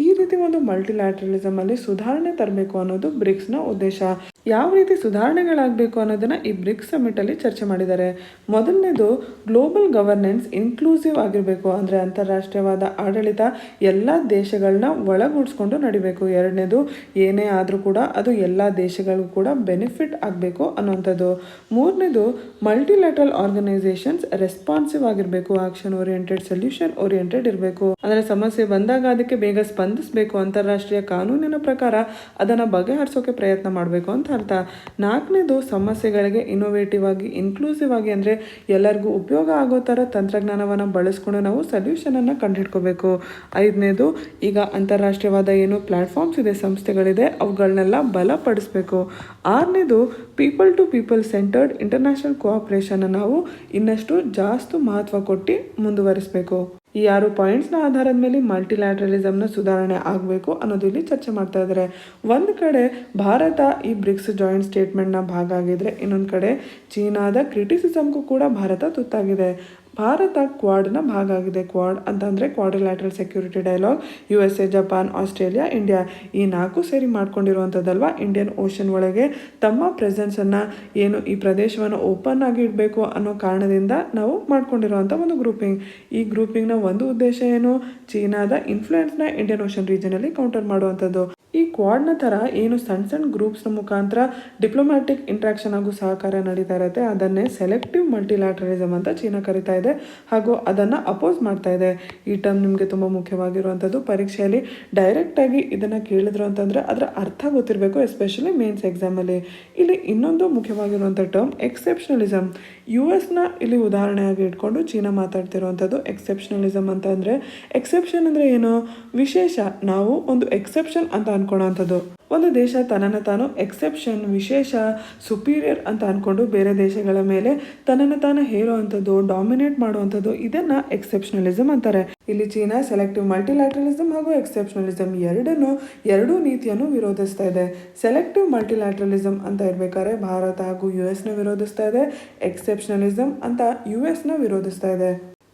ಈ ರೀತಿ ಒಂದು ಮಲ್ಟಿಲ್ಯಾಟ್ರಲಿಸಮ್ ಅಲ್ಲಿ ಸುಧಾರಣೆ ತರಬೇಕು ಅನ್ನೋದು ಬ್ರಿಕ್ಸ್ನ ಉದ್ದೇಶ. ಯಾವ ರೀತಿ ಸುಧಾರಣೆಗಳಾಗಬೇಕು ಅನ್ನೋದನ್ನು ಈ ಬ್ರಿಕ್ಸ್ ಸಮಿಟಲ್ಲಿ ಚರ್ಚೆ ಮಾಡಿದ್ದಾರೆ. ಮೊದಲನೇದು ಗ್ಲೋಬಲ್ ಗವರ್ನೆನ್ಸ್ ಇನ್ಕ್ಲೂಸಿವ್ ಆಗಿರಬೇಕು, ಅಂದರೆ ಅಂತಾರಾಷ್ಟ್ರೀಯವಾದ ಆಡಳಿತ ಎಲ್ಲ ದೇಶಗಳನ್ನ ಒಳಗೂಡಿಸ್ಕೊಂಡು ನಡಿಬೇಕು. ಎರಡನೇದು ಏನೇ ಆದರೂ ಕೂಡ ಅದು ಎಲ್ಲ ದೇಶಗಳಿಗೂ ಕೂಡ ಬೆನಿಫಿಟ್ ಆಗಬೇಕು ಅನ್ನೋಂಥದ್ದು. ಮೂರನೇದು ಮಲ್ಟಿಲ್ಯಾಟ್ರಲ್ ಆರ್ಗನೈಸೇಷನ್ಸ್ ರೆಸ್ಪಾನ್ಸಿವ್ ಆಗಿರಬೇಕು, ಆಕ್ಷನ್ ಓರಿಯೆಂಟೆಡ್, ಸೊಲ್ಯೂಷನ್ ಓರಿಯೆಂಟೆಡ್ ಇರಬೇಕು. ಅಂದರೆ ಸಮಸ್ಯೆ ಬಂದಾಗ ಅದಕ್ಕೆ ಬೇಗ ಸ್ಪಂದಿಸಬೇಕು, ಅಂತಾರಾಷ್ಟ್ರೀಯ ಕಾನೂನಿನ ಪ್ರಕಾರ ಅದನ್ನು ಬಗೆಹರಿಸೋಕೆ ಪ್ರಯತ್ನ ಮಾಡಬೇಕು ಅಂತ ಅರ್ಥ. ನಾಲ್ಕನೇದು ಸಮಸ್ಯೆಗಳಿಗೆ ಇನೋವೇಟಿವ್ ಆಗಿ, ಇನ್ಕ್ಲೂಸಿವ್ ಆಗಿ, ಅಂದರೆ ಎಲ್ಲರಿಗೂ ಉಪಯೋಗ ಆಗೋ ಥರ ತಂತ್ರಜ್ಞಾನವನ್ನು ಬಳಸ್ಕೊಂಡು ನಾವು ಸೊಲ್ಯೂಷನನ್ನು ಕಂಡುಹಿಡ್ಕೋಬೇಕು. ಐದನೇದು ಈಗ ಅಂತಾರಾಷ್ಟ್ರೀಯವಾದ ಏನು ಪ್ಲ್ಯಾಟ್ಫಾರ್ಮ್ಸ್ ಇದೆ, ಸಂಸ್ಥೆಗಳಿದೆ, ಅವುಗಳನ್ನೆಲ್ಲ ಬಲಪಡಿಸಬೇಕು. ಆರನೇದು people to people centred international cooperation ನಾವು ಇನ್ನಷ್ಟು ಜಾಸ್ತಿ ಮಹತ್ವ ಕೊಟ್ಟು ಮುಂದುವರಿಸಬೇಕು. ಈ 6 ಪಾಯಿಂಟ್ಸ್ನ ಆಧಾರದ ಮೇಲೆ ಮಲ್ಟಿಲ್ಯಾಟ್ರಲಿಸಮ್ನ ಸುಧಾರಣೆ ಆಗಬೇಕು ಅನ್ನೋದು ಇಲ್ಲಿ ಚರ್ಚೆ ಮಾಡ್ತಾ ಇದ್ದಾರೆ. ಒಂದು ಕಡೆ ಭಾರತ ಈ ಬ್ರಿಕ್ಸ್ ಜಾಯಿಂಟ್ ಸ್ಟೇಟ್ಮೆಂಟ್ನ ಭಾಗ ಆಗಿದ್ರೆ, ಇನ್ನೊಂದು ಕಡೆ ಚೀನಾದ ಕ್ರಿಟಿಸಿಸಮ್ಗೂ ಕೂಡ ಭಾರತ ತುತ್ತಾಗಿದೆ. ಭಾರತ ಕ್ವಾಡ್ನ ಭಾಗ ಆಗಿದೆ. ಕ್ವಾಡ್ ಅಂತಂದರೆ quadrilateral security dialogue, USA, Japan, Australia, India ಈ 4 ಸೇರಿ ಮಾಡ್ಕೊಂಡಿರುವಂಥದ್ದಲ್ವ. ಇಂಡಿಯನ್ ಓಷನ್ ಒಳಗೆ ತಮ್ಮ ಪ್ರೆಸೆನ್ಸನ್ನು ಏನು ಈ ಪ್ರದೇಶವನ್ನು ಓಪನ್ ಆಗಿ ಇಡಬೇಕು ಅನ್ನೋ ಕಾರಣದಿಂದ ನಾವು ಮಾಡ್ಕೊಂಡಿರುವಂಥ ಒಂದು ಗ್ರೂಪಿಂಗ್. ಈ ಗ್ರೂಪಿಂಗ್ನ ಒಂದು ಉದ್ದೇಶ ಏನು, ಚೀನಾದ ಇನ್ಫ್ಲೂಯೆನ್ಸ್ನ ಇಂಡಿಯನ್ ಓಷನ್ ರೀಜನಲ್ಲಿ ಕೌಂಟರ್ ಮಾಡುವಂಥದ್ದು. ಈ ಕ್ವಾಡ್ನ ಥರ ಏನು ಸಣ್ಣ ಸಣ್ಣ ಗ್ರೂಪ್ಸ್ನ ಮುಖಾಂತರ ಡಿಪ್ಲೊಮ್ಯಾಟಿಕ್ ಇಂಟ್ರಾಕ್ಷನ್ ಹಾಗೂ ಸಹಕಾರ ನಡೀತಾ ಇರುತ್ತೆ, ಅದನ್ನೇ ಸೆಲೆಕ್ಟಿವ್ ಮಲ್ಟಿಲ್ಯಾಟ್ರಲಿಸಮ್ ಅಂತ ಚೀನಾ ಕರಿತಾ ಇದೆ ಹಾಗೂ ಅದನ್ನು ಅಪೋಸ್ ಮಾಡ್ತಾ ಇದೆ. ಈ ಟರ್ಮ್ ನಿಮಗೆ ತುಂಬ ಮುಖ್ಯವಾಗಿರುವಂಥದ್ದು. ಪರೀಕ್ಷೆಯಲ್ಲಿ ಡೈರೆಕ್ಟಾಗಿ ಇದನ್ನು ಕೇಳಿದ್ರು ಅಂತಂದರೆ ಅದರ ಅರ್ಥ ಗೊತ್ತಿರಬೇಕು, ಎಸ್ಪೆಷಲಿ ಮೇನ್ಸ್ ಎಕ್ಸಾಮಲ್ಲಿ. ಇಲ್ಲಿ ಇನ್ನೊಂದು ಮುಖ್ಯವಾಗಿರುವಂಥ ಟರ್ಮ್ ಎಕ್ಸೆಪ್ಷನಲಿಸಮ್. US-ನ ಇಲ್ಲಿ ಉದಾಹರಣೆಯಾಗಿ ಇಟ್ಕೊಂಡು ಚೀನಾ ಮಾತಾಡ್ತಿರುವಂಥದ್ದು ಎಕ್ಸೆಪ್ಷನಲಿಸಮ್ ಅಂತ. ಅಂದರೆ ಎಕ್ಸೆಪ್ಷನ್ ಅಂದರೆ ಏನು, ವಿಶೇಷ. ನಾವು ಒಂದು ಎಕ್ಸೆಪ್ಷನ್ ಅಂತ ಅನ್ಕೊಳ್ಳೋವಂಥದ್ದು. ಒಂದು ದೇಶ ತನ್ನನ್ನು ತಾನು ಎಕ್ಸೆಪ್ಷನ್, ವಿಶೇಷ, ಸುಪೀರಿಯರ್ ಅಂತ ಅಂದ್ಕೊಂಡು ಬೇರೆ ದೇಶಗಳ ಮೇಲೆ ತನ್ನನ್ನು ತಾನು ಹೇರುವಂಥದ್ದು, ಡಾಮಿನೇಟ್ ಮಾಡುವಂಥದ್ದು, ಇದನ್ನು ಎಕ್ಸೆಪ್ಷನಲಿಸಮ್ ಅಂತಾರೆ. ಇಲ್ಲಿ ಚೀನಾ ಸೆಲೆಕ್ಟಿವ್ ಮಲ್ಟಿಲ್ಯಾಟ್ರಲಿಸಮ್ ಹಾಗೂ ಎಕ್ಸೆಪ್ಷನಲಿಸಮ್ ಎರಡೂ ನೀತಿಯನ್ನು ವಿರೋಧಿಸ್ತಾ ಇದೆ. ಸೆಲೆಕ್ಟಿವ್ ಮಲ್ಟಿಲ್ಯಾಟ್ರಲಿಸಮ್ ಅಂತ ಇರಬೇಕಾದ್ರೆ ಭಾರತ ಹಾಗೂ US-ನ ವಿರೋಧಿಸ್ತಾ ಇದೆ. ಎಕ್ಸೆಪ್ಷನಲಿಸಮ್ ಅಂತ US-ನ ವಿರೋಧಿಸ್ತಾ ಇದೆ.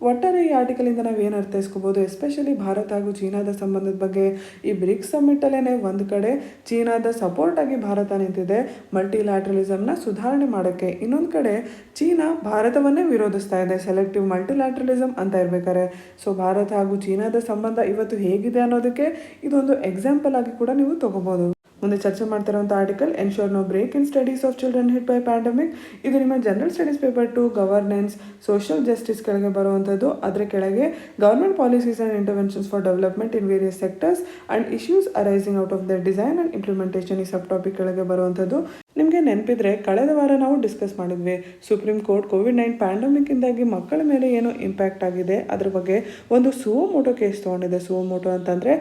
ಒಟ್ಟಾರೆ ಈ ಆರ್ಟಿಕಲಿಂದ ನಾವೇನು ಅರ್ಥೈಸ್ಕೋಬೋದು, ಎಸ್ಪೆಷಲಿ ಭಾರತ ಹಾಗೂ ಚೀನಾದ ಸಂಬಂಧದ ಬಗ್ಗೆ. ಈ ಬ್ರಿಕ್ಸ್ ಸಮ್ಮಿಟಲ್ಲೇ ಒಂದು ಕಡೆ ಚೀನಾದ ಸಪೋರ್ಟಾಗಿ ಭಾರತ ನಿಂತಿದೆ ಮಲ್ಟಿಲ್ಯಾಟ್ರಲಿಸಮ್ನ ಸುಧಾರಣೆ ಮಾಡೋಕ್ಕೆ. ಇನ್ನೊಂದು ಕಡೆ ಚೀನಾ ಭಾರತವನ್ನೇ ವಿರೋಧಿಸ್ತಾ ಇದೆ ಸೆಲೆಕ್ಟಿವ್ ಮಲ್ಟಿಲ್ಯಾಟ್ರಲಿಸಮ್ ಅಂತ ಇರಬೇಕಾದ್ರೆ. ಸೊ ಭಾರತ ಹಾಗೂ ಚೀನಾದ ಸಂಬಂಧ ಇವತ್ತು ಹೇಗಿದೆ ಅನ್ನೋದಕ್ಕೆ ಇದೊಂದು ಎಕ್ಸಾಂಪಲ್ ಆಗಿ ಕೂಡ ನೀವು ತಗೋಬೋದು. ಮುಂದೆ ಚರ್ಚೆ ಮಾಡ್ತಿರೋಂಥ article ensure no break in studies of children hit by pandemic. ಇದು ನಿಮ್ಮ general studies paper 2 governance, social justice ಕೆಳಗೆ ಬರುವಂಥದ್ದು. ಅದರ ಕೆಳಗೆ government policies and interventions for development in various sectors and issues arising out of the design and implementation ಈ ಸಬ್ topic ಕೆಳಗೆ ಬರುವಂಥದ್ದು. ನಿಮಗೆ ನೆನಪಿದ್ರೆ ಕಳೆದ ವಾರ ನಾವು ಡಿಸ್ಕಸ್ ಮಾಡಿದ್ವಿ, ಸುಪ್ರೀಂ ಕೋರ್ಟ್ ಕೋವಿಡ್-19 ಪ್ಯಾಂಡಮಿಕ್ಕಿಂದಾಗಿ ಮಕ್ಕಳ ಮೇಲೆ ಏನು ಇಂಪ್ಯಾಕ್ಟ್ ಆಗಿದೆ ಅದ್ರ ಬಗ್ಗೆ ಒಂದು ಸುವೋಮೋಟೋ ಕೇಸ್ ತೊಗೊಂಡಿದೆ. ಸುವೋಮೋಟೋ ಅಂತಂದರೆ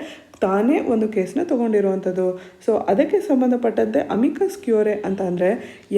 ತಾನೇ ಒಂದು ಕೇಸ್ನ ತೊಗೊಂಡಿರುವಂಥದ್ದು. ಸೊ ಅದಕ್ಕೆ ಸಂಬಂಧಪಟ್ಟಂತೆ ಅಮಿಕಸ್ ಕ್ಯೂರೆ ಅಂತ ಅಂದರೆ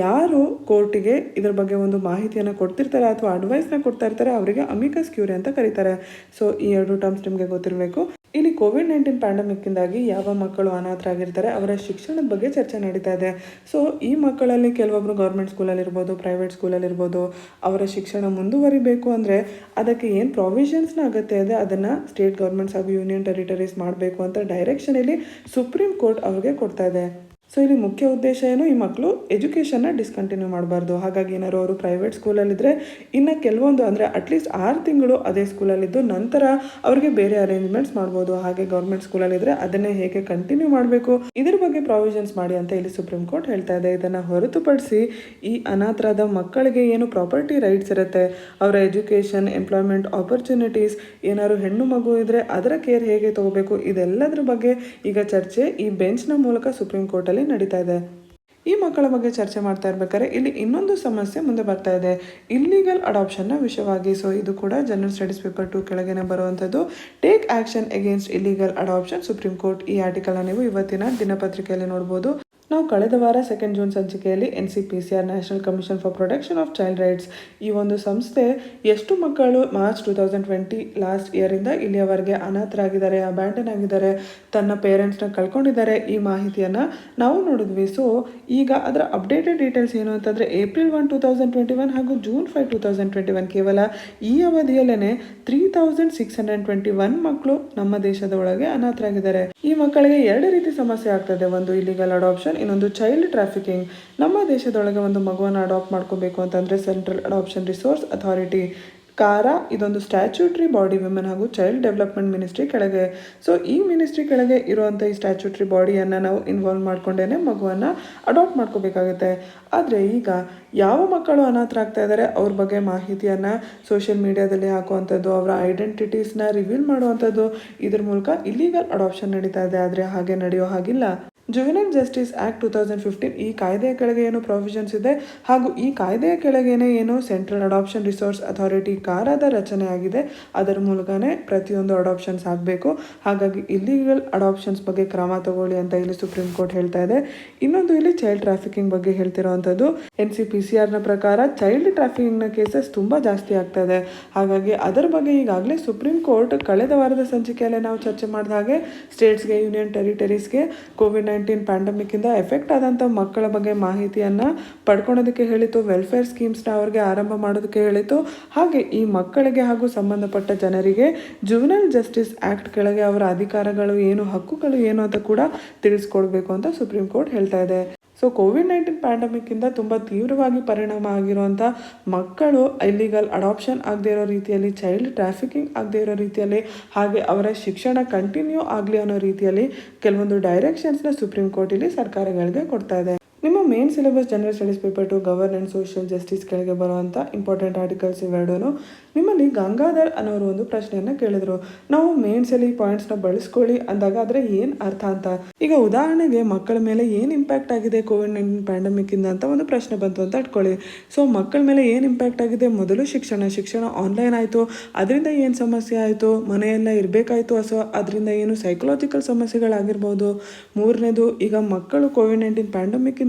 ಯಾರು ಕೋರ್ಟಿಗೆ ಇದ್ರ ಬಗ್ಗೆ ಒಂದು ಮಾಹಿತಿಯನ್ನು ಕೊಡ್ತಿರ್ತಾರೆ ಅಥವಾ ಅಡ್ವೈಸ್ನ ಕೊಡ್ತಾ ಇರ್ತಾರೆ ಅವರಿಗೆ ಅಮಿಕಸ್ ಕ್ಯೂರೆ ಅಂತ ಕರೀತಾರೆ. ಸೊ ಈ 2 ಟರ್ಮ್ಸ್ ನಿಮಗೆ ಗೊತ್ತಿರಬೇಕು. ಇಲ್ಲಿ ಕೋವಿಡ್-19 ಪ್ಯಾಂಡಮಿಕ್ಕಿಂದಾಗಿ ಯಾವ ಮಕ್ಕಳು ಅನಾಥರಾಗಿರ್ತಾರೆ ಅವರ ಶಿಕ್ಷಣದ ಬಗ್ಗೆ ಚರ್ಚೆ ನಡೀತಾ ಇದೆ. ಸೊ ಈ ಮಕ್ಕಳಲ್ಲಿ ಕೆಲವೊಬ್ಬರು ಗೌರ್ಮೆಂಟ್ ಸ್ಕೂಲಲ್ಲಿರ್ಬೋದು, ಪ್ರೈವೇಟ್ ಸ್ಕೂಲಲ್ಲಿರ್ಬೋದು, ಅವರ ಶಿಕ್ಷಣ ಮುಂದುವರಿಬೇಕು ಅಂದರೆ ಅದಕ್ಕೆ ಏನು ಪ್ರಾವಿಷನ್ಸ್ನ ಅಗತ್ಯ ಇದೆ ಅದನ್ನು ಸ್ಟೇಟ್ ಗೌರ್ಮೆಂಟ್ಸ್ ಹಾಗೂ ಯೂನಿಯನ್ ಟೆರಿಟರೀಸ್ ಮಾಡಬೇಕು ಅಂತ ಡೈರೆಕ್ಷನಲ್ಲಿ ಸುಪ್ರೀಂ ಕೋರ್ಟ್ ಅವ್ರಿಗೆ ಕೊಡ್ತಾ ಇದೆ. ಸೊ ಇಲ್ಲಿ ಮುಖ್ಯ ಉದ್ದೇಶ ಏನು, ಈ ಮಕ್ಕಳು ಎಜುಕೇಷನ್ನ ಡಿಸ್ಕಂಟಿನ್ಯೂ ಮಾಡಬಾರ್ದು. ಹಾಗಾಗಿ ಏನಾದ್ರು ಅವರು ಪ್ರೈವೇಟ್ ಸ್ಕೂಲಲ್ಲಿದ್ದರೆ ಇನ್ನು ಕೆಲವೊಂದು ಅಂದರೆ ಅಟ್ಲೀಸ್ಟ್ 6 ತಿಂಗಳು ಅದೇ ಸ್ಕೂಲಲ್ಲಿದ್ದು ನಂತರ ಅವರಿಗೆ ಬೇರೆ ಅರೇಂಜ್ಮೆಂಟ್ಸ್ ಮಾಡ್ಬೋದು. ಹಾಗೆ ಗೌರ್ಮೆಂಟ್ ಸ್ಕೂಲಲ್ಲಿದ್ದರೆ ಅದನ್ನೇ ಹೇಗೆ ಕಂಟಿನ್ಯೂ ಮಾಡಬೇಕು ಇದ್ರ ಬಗ್ಗೆ ಪ್ರಾವಿಷನ್ಸ್ ಮಾಡಿ ಅಂತ ಇಲ್ಲಿ ಸುಪ್ರೀಂ ಕೋರ್ಟ್ ಹೇಳ್ತಾ ಇದೆ. ಇದನ್ನು ಹೊರತುಪಡಿಸಿ ಈ ಅನಾಥರಾದ ಮಕ್ಕಳಿಗೆ ಏನು ಪ್ರಾಪರ್ಟಿ ರೈಟ್ಸ್ ಇರುತ್ತೆ, ಅವರ ಎಜುಕೇಷನ್, ಎಂಪ್ಲಾಯ್ಮೆಂಟ್ ಆಪರ್ಚುನಿಟೀಸ್, ಏನಾದ್ರು ಹೆಣ್ಣು ಮಗು ಇದ್ದರೆ ಅದರ ಕೇರ್ ಹೇಗೆ ತಗೋಬೇಕು, ಇದೆಲ್ಲದ್ರ ಬಗ್ಗೆ ಈಗ ಚರ್ಚೆ ಈ ಬೆಂಚ್ನ ಮೂಲಕ ಸುಪ್ರೀಂ ಕೋರ್ಟಲ್ಲಿ ನಡೀತಾ ಇದೆ. ಈ ಮಕ್ಕಳ ಬಗ್ಗೆ ಚರ್ಚೆ ಮಾಡ್ತಾ ಇರ್ಬೇಕಾದ್ರೆ ಇಲ್ಲಿ ಇನ್ನೊಂದು ಸಮಸ್ಯೆ ಮುಂದೆ ಬರ್ತಾ ಇದೆ, ಇಲ್ಲಿಗಲ್ ಅಡಾಪ್ಷನ್ನ ವಿಷಯವಾಗಿ. ಸೊ ಇದು ಕೂಡ ಜನರಲ್ ಸ್ಟಡೀಸ್ ಪೇಪರ್ 2 ಕೆಳಗೇನೆ ಬರುವಂಥದ್ದು. Take action against illegal adoption supreme court. ಈ ಆರ್ಟಿಕಲ್ನ ನೀವು ಇವತ್ತಿನ ದಿನಪತ್ರಿಕೆಯಲ್ಲಿ ನೋಡ್ಬೋದು. ನಾವು ಕಳೆದ ವಾರ 2 ಜೂನ್ ಸಂಚಿಕೆಯಲ್ಲಿ NCPCR national commission for protection of child rights ಈ ಒಂದು ಸಂಸ್ಥೆ ಎಷ್ಟು ಮಕ್ಕಳು ಮಾರ್ಚ್ 2020 ಲಾಸ್ಟ್ ಇಯರಿಂದ ಇಲ್ಲಿಯವರೆಗೆ ಅನಾಥರಾಗಿದ್ದಾರೆ, ಅಬ್ಯಾಂಡನ್ ಆಗಿದ್ದಾರೆ, ತನ್ನ ಪೇರೆಂಟ್ಸ್ನ ಕಳ್ಕೊಂಡಿದ್ದಾರೆ, ಈ ಮಾಹಿತಿಯನ್ನು ನಾವು ನೋಡಿದ್ವಿ. ಸೊ ಈಗ ಅದರ ಅಪ್ಡೇಟೆಡ್ ಡೀಟೇಲ್ಸ್ ಏನು ಅಂತಂದರೆ ಏಪ್ರಿಲ್ 1, 2021 ಹಾಗೂ ಜೂನ್ 5, 2021 ಕೇವಲ ಈ ಅವಧಿಯಲ್ಲೇ 3621 ಮಕ್ಕಳು ನಮ್ಮ ದೇಶದ ಒಳಗೆ ಅನಾಥರಾಗಿದ್ದಾರೆ. ಈ ಮಕ್ಕಳಿಗೆ 2 ರೀತಿ ಸಮಸ್ಯೆ ಆಗ್ತದೆ. ಒಂದು ಇಲ್ಲಿಗಲ್ ಅಡಾಪ್ಷನ್, ಇನ್ನೊಂದು ಚೈಲ್ಡ್ ಟ್ರಾಫಿಕಿಂಗ್. ನಮ್ಮ ದೇಶದೊಳಗೆ ಒಂದು ಮಗುವನ್ನು ಅಡಾಪ್ಟ್ ಮಾಡ್ಕೋಬೇಕು ಅಂತಂದರೆ ಸೆಂಟ್ರಲ್ ಅಡಾಪ್ಷನ್ ರಿಸೋರ್ಸ್ ಅಥಾರಿಟಿ ಕಾರಾ ಇದೊಂದು ಸ್ಟ್ಯಾಚ್ಯೂಟ್ರಿ ಬಾಡಿ ವಿಮೆನ್ ಹಾಗೂ ಚೈಲ್ಡ್ ಡೆವಲಪ್ಮೆಂಟ್ ಮಿನಿಸ್ಟ್ರಿ ಕೆಳಗೆ. ಸೊ ಈ ಮಿನಿಸ್ಟ್ರಿ ಕೆಳಗೆ ಇರುವಂಥ ಈ ಸ್ಟ್ಯಾಚ್ಯೂಟ್ರಿ ಬಾಡಿಯನ್ನು ನಾವು ಇನ್ವಾಲ್ವ್ ಮಾಡ್ಕೊಂಡೇ ಮಗುವನ್ನು ಅಡಾಪ್ಟ್ ಮಾಡ್ಕೋಬೇಕಾಗುತ್ತೆ. ಆದರೆ ಈಗ ಯಾವ ಮಕ್ಕಳು ಅನಾಥರಾಗ್ತಾ ಇದ್ದಾರೆ ಅವ್ರ ಬಗ್ಗೆ ಮಾಹಿತಿಯನ್ನು ಸೋಷಿಯಲ್ ಮೀಡಿಯಾದಲ್ಲಿ ಹಾಕುವಂಥದ್ದು, ಅವರ ಐಡೆಂಟಿಟೀಸ್ನ ರಿವೀಲ್ ಮಾಡುವಂಥದ್ದು, ಇದ್ರ ಮೂಲಕ ಇಲ್ಲೀಗಲ್ ಅಡಾಪ್ಷನ್ ನಡೀತಾ ಇದೆ. ಆದರೆ ಹಾಗೆ ನಡೆಯೋ ಹಾಗಿಲ್ಲ. ಜುವೆನೈಲ್ ಜಸ್ಟಿಸ್ ಆ್ಯಕ್ಟ್ 2015 ಈ ಕಾಯ್ದೆಯ ಕೆಳಗೆ ಏನು ಪ್ರೊವಿಷನ್ಸ್ ಇದೆ ಹಾಗೂ ಈ ಕಾಯ್ದೆಯ ಕೆಳಗೇನೆ ಏನು ಸೆಂಟ್ರಲ್ ಅಡಾಪ್ಷನ್ ರಿಸೋರ್ಸ್ ಅಥಾರಿಟಿ ಕಾರಾದ ರಚನೆ ಆಗಿದೆ. ಅದರ ಮೂಲಕನೇ ಪ್ರತಿಯೊಂದು ಅಡಾಪ್ಷನ್ಸ್ ಆಗಬೇಕು. ಹಾಗಾಗಿ ಇಲ್ಲಿಗಲ್ ಅಡಾಪ್ಷನ್ಸ್ ಬಗ್ಗೆ ಕ್ರಮ ತಗೊಳ್ಳಿ ಅಂತ ಇಲ್ಲಿ ಸುಪ್ರೀಂ ಕೋರ್ಟ್ ಹೇಳ್ತಾ ಇದೆ. ಇನ್ನೊಂದು ಇಲ್ಲಿ ಚೈಲ್ಡ್ ಟ್ರಾಫಿಕಿಂಗ್ ಬಗ್ಗೆ ಹೇಳ್ತಿರೋವಂಥದ್ದು. NCPCRನ ಪ್ರಕಾರ ಚೈಲ್ಡ್ ಟ್ರಾಫಿಕಿಂಗ್ನ ಕೇಸಸ್ ತುಂಬ ಜಾಸ್ತಿ ಆಗ್ತಾ ಇದೆ. ಹಾಗಾಗಿ ಅದರ ಬಗ್ಗೆ ಈಗಾಗಲೇ ಸುಪ್ರೀಂ ಕೋರ್ಟ್ ಕಳೆದ ವಾರದ ಸಂಚಿಕೆಯಲ್ಲೇ ನಾವು ಚರ್ಚೆ ಮಾಡಿದ ಹಾಗೆ ಸ್ಟೇಟ್ಸ್ಗೆ, ಯೂನಿಯನ್ ಟೆರಿಟರೀಸ್ಗೆ ಕೋವಿಡ್-19 ಪ್ಯಾಂಡಮಿಕ್ಕಿಂದ ಎಫೆಕ್ಟ್ ಆದಂಥ ಮಕ್ಕಳ ಬಗ್ಗೆ ಮಾಹಿತಿಯನ್ನು ಪಡ್ಕೊಳೋದಕ್ಕೆ ಹೇಳಿತು. ವೆಲ್ಫೇರ್ ಸ್ಕೀಮ್ಸ್ನ ಅವ್ರಿಗೆ ಆರಂಭ ಮಾಡೋದಕ್ಕೆ ಹೇಳಿತು. ಹಾಗೆ ಈ ಮಕ್ಕಳಿಗೆ ಹಾಗೂ ಸಂಬಂಧಪಟ್ಟ ಜನರಿಗೆ ಜುವೆನೈಲ್ ಜಸ್ಟಿಸ್ ಆ್ಯಕ್ಟ್ ಕೆಳಗೆ ಅವರ ಅಧಿಕಾರಗಳು ಏನು, ಹಕ್ಕುಗಳು ಏನು ಅಂತ ಕೂಡ ತಿಳಿಸ್ಕೊಡ್ಬೇಕು ಅಂತ ಸುಪ್ರೀಂ ಕೋರ್ಟ್ ಹೇಳ್ತಾ ಇದೆ. ಸೊ ಕೋವಿಡ್-19 ಪ್ಯಾಂಡಮಿಕ್ಕಿಂದ ತುಂಬ ತೀವ್ರವಾಗಿ ಪರಿಣಾಮ ಆಗಿರುವಂಥ ಮಕ್ಕಳು ಇಲ್ಲಿಗಲ್ ಅಡಾಪ್ಷನ್ ಆಗದೆ ಇರೋ ರೀತಿಯಲ್ಲಿ, ಚೈಲ್ಡ್ ಟ್ರಾಫಿಕಿಂಗ್ ಆಗದೆ ಇರೋ ರೀತಿಯಲ್ಲಿ, ಹಾಗೆ ಅವರ ಶಿಕ್ಷಣ ಕಂಟಿನ್ಯೂ ಆಗಲಿ ಅನ್ನೋ ರೀತಿಯಲ್ಲಿ ಕೆಲವೊಂದು ಡೈರೆಕ್ಷನ್ಸ್ನ ಸುಪ್ರೀಂ ಕೋರ್ಟ್ ಇಲ್ಲಿ ಸರ್ಕಾರಗಳಿಗೆ ಕೊಡ್ತಾ ಇದೆ. ನಿಮ್ಮ main syllabus general studies paper 2 governance social justice ಕೆಳಗೆ ಬರುವಂಥ ಇಂಪಾರ್ಟೆಂಟ್ ಆರ್ಟಿಕಲ್ಸ್ ಇವೆರಡೂ. ನಿಮ್ಮಲ್ಲಿ ಗಂಗಾಧರ್ ಅನ್ನೋರು ಒಂದು ಪ್ರಶ್ನೆಯನ್ನು ಕೇಳಿದರು. ನಾವು ಮೇನ್ಸಲ್ಲಿ ಪಾಯಿಂಟ್ಸ್ನ ಬಳಸ್ಕೊಳ್ಳಿ ಅಂದಾಗ ಆದರೆ ಏನು ಅರ್ಥ ಅಂತ. ಈಗ ಉದಾಹರಣೆಗೆ ಮಕ್ಕಳ ಮೇಲೆ ಏನು ಇಂಪ್ಯಾಕ್ಟ್ ಆಗಿದೆ ಕೋವಿಡ್-19 ಪ್ಯಾಂಡಮಿಕ್ಕಿಂದ ಅಂತ ಒಂದು ಪ್ರಶ್ನೆ ಬಂತು ಅಂತ ಇಟ್ಕೊಳ್ಳಿ. ಸೊ ಮಕ್ಕಳ ಮೇಲೆ ಏನು ಇಂಪ್ಯಾಕ್ಟ್ ಆಗಿದೆ? ಮೊದಲು ಶಿಕ್ಷಣ ಆನ್ಲೈನ್ ಆಯಿತು, ಅದರಿಂದ ಏನು ಸಮಸ್ಯೆ ಆಯಿತು? ಮನೆಯೆಲ್ಲ ಇರಬೇಕಾಯಿತು, ಅಥವಾ ಅದರಿಂದ ಏನು ಸೈಕಲಾಜಿಕಲ್ ಸಮಸ್ಯೆಗಳಾಗಿರ್ಬೋದು. ಮೂರನೇದು, ಈಗ ಮಕ್ಕಳು ಕೋವಿಡ್-19 ಪ್ಯಾಂಡಮಿಕ್ಕಿಂದ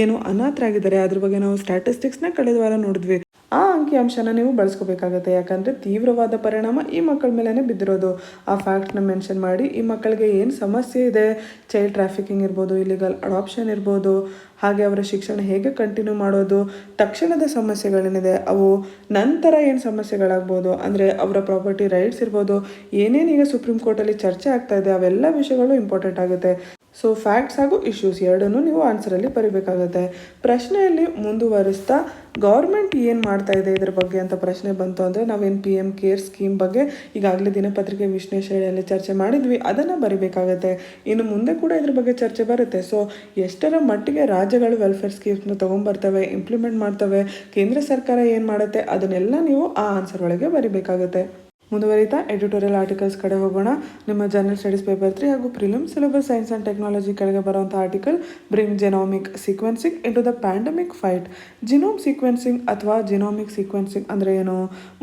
ಏನು ಅನಾಥರಾಗಿದ್ದಾರೆ, ಅದ್ರ ಬಗ್ಗೆ ನಾವು ಸ್ಟ್ಯಾಟಿಸ್ಟಿಕ್ಸ್ನ ಕಳೆದ ವಾರ ನೋಡಿದ್ವಿ. ಆ ಅಂಕಿಅಂಶನ ನೀವು ಬಳಸ್ಕೋಬೇಕಾಗತ್ತೆ. ಯಾಕಂದರೆ ತೀವ್ರವಾದ ಪರಿಣಾಮ ಈ ಮಕ್ಕಳ ಮೇಲೇ ಬಿದ್ದಿರೋದು. ಆ ಫ್ಯಾಕ್ಟ್ನ ಮೆನ್ಷನ್ ಮಾಡಿ ಈ ಮಕ್ಕಳಿಗೆ ಏನು ಸಮಸ್ಯೆ ಇದೆ, ಚೈಲ್ಡ್ ಟ್ರಾಫಿಕಿಂಗ್ ಇರ್ಬೋದು, ಇಲ್ಲಿಗಲ್ ಅಡಾಪ್ಷನ್ ಇರ್ಬೋದು, ಹಾಗೆ ಅವರ ಶಿಕ್ಷಣ ಹೇಗೆ ಕಂಟಿನ್ಯೂ ಮಾಡೋದು, ತಕ್ಷಣದ ಸಮಸ್ಯೆಗಳೇನಿದೆ ಅವು, ನಂತರ ಏನು ಸಮಸ್ಯೆಗಳಾಗ್ಬೋದು, ಅಂದರೆ ಅವರ ಪ್ರಾಪರ್ಟಿ ರೈಟ್ಸ್ ಇರ್ಬೋದು, ಏನೇನು ಈಗ ಸುಪ್ರೀಂ ಕೋರ್ಟಲ್ಲಿ ಚರ್ಚೆ ಆಗ್ತಾ ಇದೆ ಅವೆಲ್ಲ ವಿಷಯಗಳು ಇಂಪಾರ್ಟೆಂಟ್ ಆಗುತ್ತೆ. ಸೊ ಫ್ಯಾಕ್ಟ್ಸ್ ಹಾಗೂ ಇಶ್ಯೂಸ್ ಎರಡನ್ನೂ ನೀವು ಆನ್ಸರಲ್ಲಿ ಬರೀಬೇಕಾಗುತ್ತೆ. ಪ್ರಶ್ನೆಯಲ್ಲಿ ಮುಂದುವರಿಸ್ತಾ ಗೌರ್ಮೆಂಟ್ ಏನು ಮಾಡ್ತಾ ಇದೆ ಇದ್ರ ಬಗ್ಗೆ ಅಂತ ಪ್ರಶ್ನೆ ಬಂತು ಅಂದರೆ ನಾವೇನು PM ಕೇರ್ ಸ್ಕೀಮ್ ಬಗ್ಗೆ ಈಗಾಗಲೇ ದಿನಪತ್ರಿಕೆ ವಿಶ್ಲೇಷಣೆಯಲ್ಲಿ ಚರ್ಚೆ ಮಾಡಿದ್ವಿ, ಅದನ್ನು ಬರೀಬೇಕಾಗತ್ತೆ. ಇನ್ನು ಮುಂದೆ ಕೂಡ ಇದ್ರ ಬಗ್ಗೆ ಚರ್ಚೆ ಬರುತ್ತೆ. ಸೊ ಎಷ್ಟರ ಮಟ್ಟಿಗೆ ರಾಜ್ಯಗಳು ವೆಲ್ಫೇರ್ ಸ್ಕೀಮ್ಸ್ನ ತೊಗೊಂಬರ್ತವೆ, ಇಂಪ್ಲಿಮೆಂಟ್ ಮಾಡ್ತವೆ, ಕೇಂದ್ರ ಸರ್ಕಾರ ಏನು ಮಾಡುತ್ತೆ, ಅದನ್ನೆಲ್ಲ ನೀವು ಆ ಆನ್ಸರ್ ಒಳಗೆ ಬರೀಬೇಕಾಗುತ್ತೆ. ಮುಂದುವರಿತಾ ಎಡಿಟೋರಿಯಲ್ ಆರ್ಟಿಕಲ್ಸ್ ಕಡೆ ಹೋಗೋಣ. ನಿಮ್ಮ ಜನರಲ್ ಸ್ಟಡೀಸ್ ಪೇಪರ್ 3 ಹಾಗೂ prelim syllabus science and technology ಕೆಳಗೆ ಬರುವಂಥ article bring genomic sequencing into the pandemic fight. Genome sequencing ಅಥವಾ ಜಿನೋಮಿಕ್ ಸೀಕ್ವೆನ್ಸಿಂಗ್ ಅಂದರೆ ಏನು?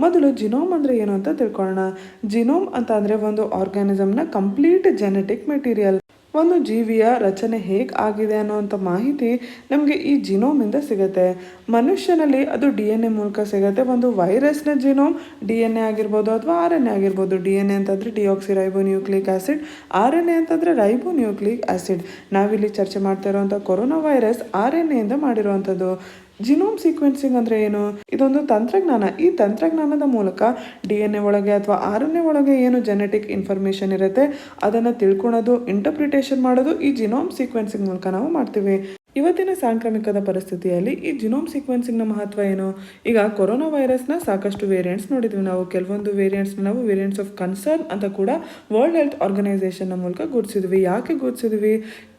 ಮೊದಲು ಜಿನೋಮ್ ಅಂದರೆ ಏನು ಅಂತ ತಿಳ್ಕೊಳ್ಳೋಣ. ಜಿನೋಮ್ ಅಂತ ಅಂದರೆ ಒಂದು ಆರ್ಗ್ಯಾನಿಸಮ್ನ ಕಂಪ್ಲೀಟ್ ಜೆನೆಟಿಕ್ ಮೆಟೀರಿಯಲ್. ಒಂದು ಜೀವಿಯ ರಚನೆ ಹೇಗೆ ಆಗಿದೆ ಅನ್ನೋವಂಥ ಮಾಹಿತಿ ನಮಗೆ ಈ ಜಿನೋಮಿಂದ ಸಿಗುತ್ತೆ. ಮನುಷ್ಯನಲ್ಲಿ ಅದು DNA ಮೂಲಕ ಸಿಗುತ್ತೆ. ಒಂದು ವೈರಸ್ನ ಜಿನೋಮ್ DNA ಆಗಿರ್ಬೋದು ಅಥವಾ RNA ಆಗಿರ್ಬೋದು. DNA ಅಂತಂದರೆ ಡಿಆಕ್ಸಿರೈಬೋನ್ಯೂಕ್ಲಿಕ್ ಆ್ಯಸಿಡ್, RNA ಅಂತಂದರೆ ರೈಬೋನ್ಯೂಕ್ಲಿಕ್ ಆ್ಯಸಿಡ್. ನಾವಿಲ್ಲಿ ಚರ್ಚೆ ಮಾಡ್ತಾ ಇರೋವಂಥ ಕೊರೋನಾ ವೈರಸ್ RNAಯಿಂದ ಮಾಡಿರುವಂಥದ್ದು. ಜಿನೋಮ್ ಸೀಕ್ವೆನ್ಸಿಂಗ್ ಅಂದರೆ ಏನು? ಇದೊಂದು ತಂತ್ರಜ್ಞಾನ. ಈ ತಂತ್ರಜ್ಞಾನದ ಮೂಲಕ DNA ಒಳಗೆ ಅಥವಾ RNA ಒಳಗೆ ಏನು ಜೆನೆಟಿಕ್ ಇನ್ಫಾರ್ಮೇಷನ್ ಇರುತ್ತೆ ಅದನ್ನು ತಿಳ್ಕೊಳೋದು, ಇಂಟರ್ಪ್ರಿಟೇಷನ್ ಮಾಡೋದು ಈ ಜಿನೋಮ್ ಸೀಕ್ವೆನ್ಸಿಂಗ್ ಮೂಲಕ ನಾವು ಮಾಡ್ತೀವಿ. ಇವತ್ತಿನ ಸಾಂಕ್ರಾಮಿಕದ ಪರಿಸ್ಥಿತಿಯಲ್ಲಿ ಈ ಜಿನೋಮ್ ಸೀಕ್ವೆನ್ಸಿಂಗ್ನ ಮಹತ್ವ ಏನು? ಈಗ ಕೊರೋನಾ ವೈರಸ್ನ ಸಾಕಷ್ಟು ವೇರಿಯಂಟ್ಸ್ ನೋಡಿದ್ವಿ ನಾವು. ಕೆಲವೊಂದು ವೇರಿಯಂಟ್ಸ್ನ ನಾವು ವೇರಿಯಂಟ್ಸ್ ಆಫ್ ಕನ್ಸರ್ನ್ ಅಂತ ಕೂಡ ವರ್ಲ್ಡ್ ಹೆಲ್ತ್ ಆರ್ಗನೈಸೇಷನ್ನ ಮೂಲಕ ಗುರುತಿಸಿದ್ವಿ. ಯಾಕೆ ಗುರುತಿಸಿದ್ವಿ?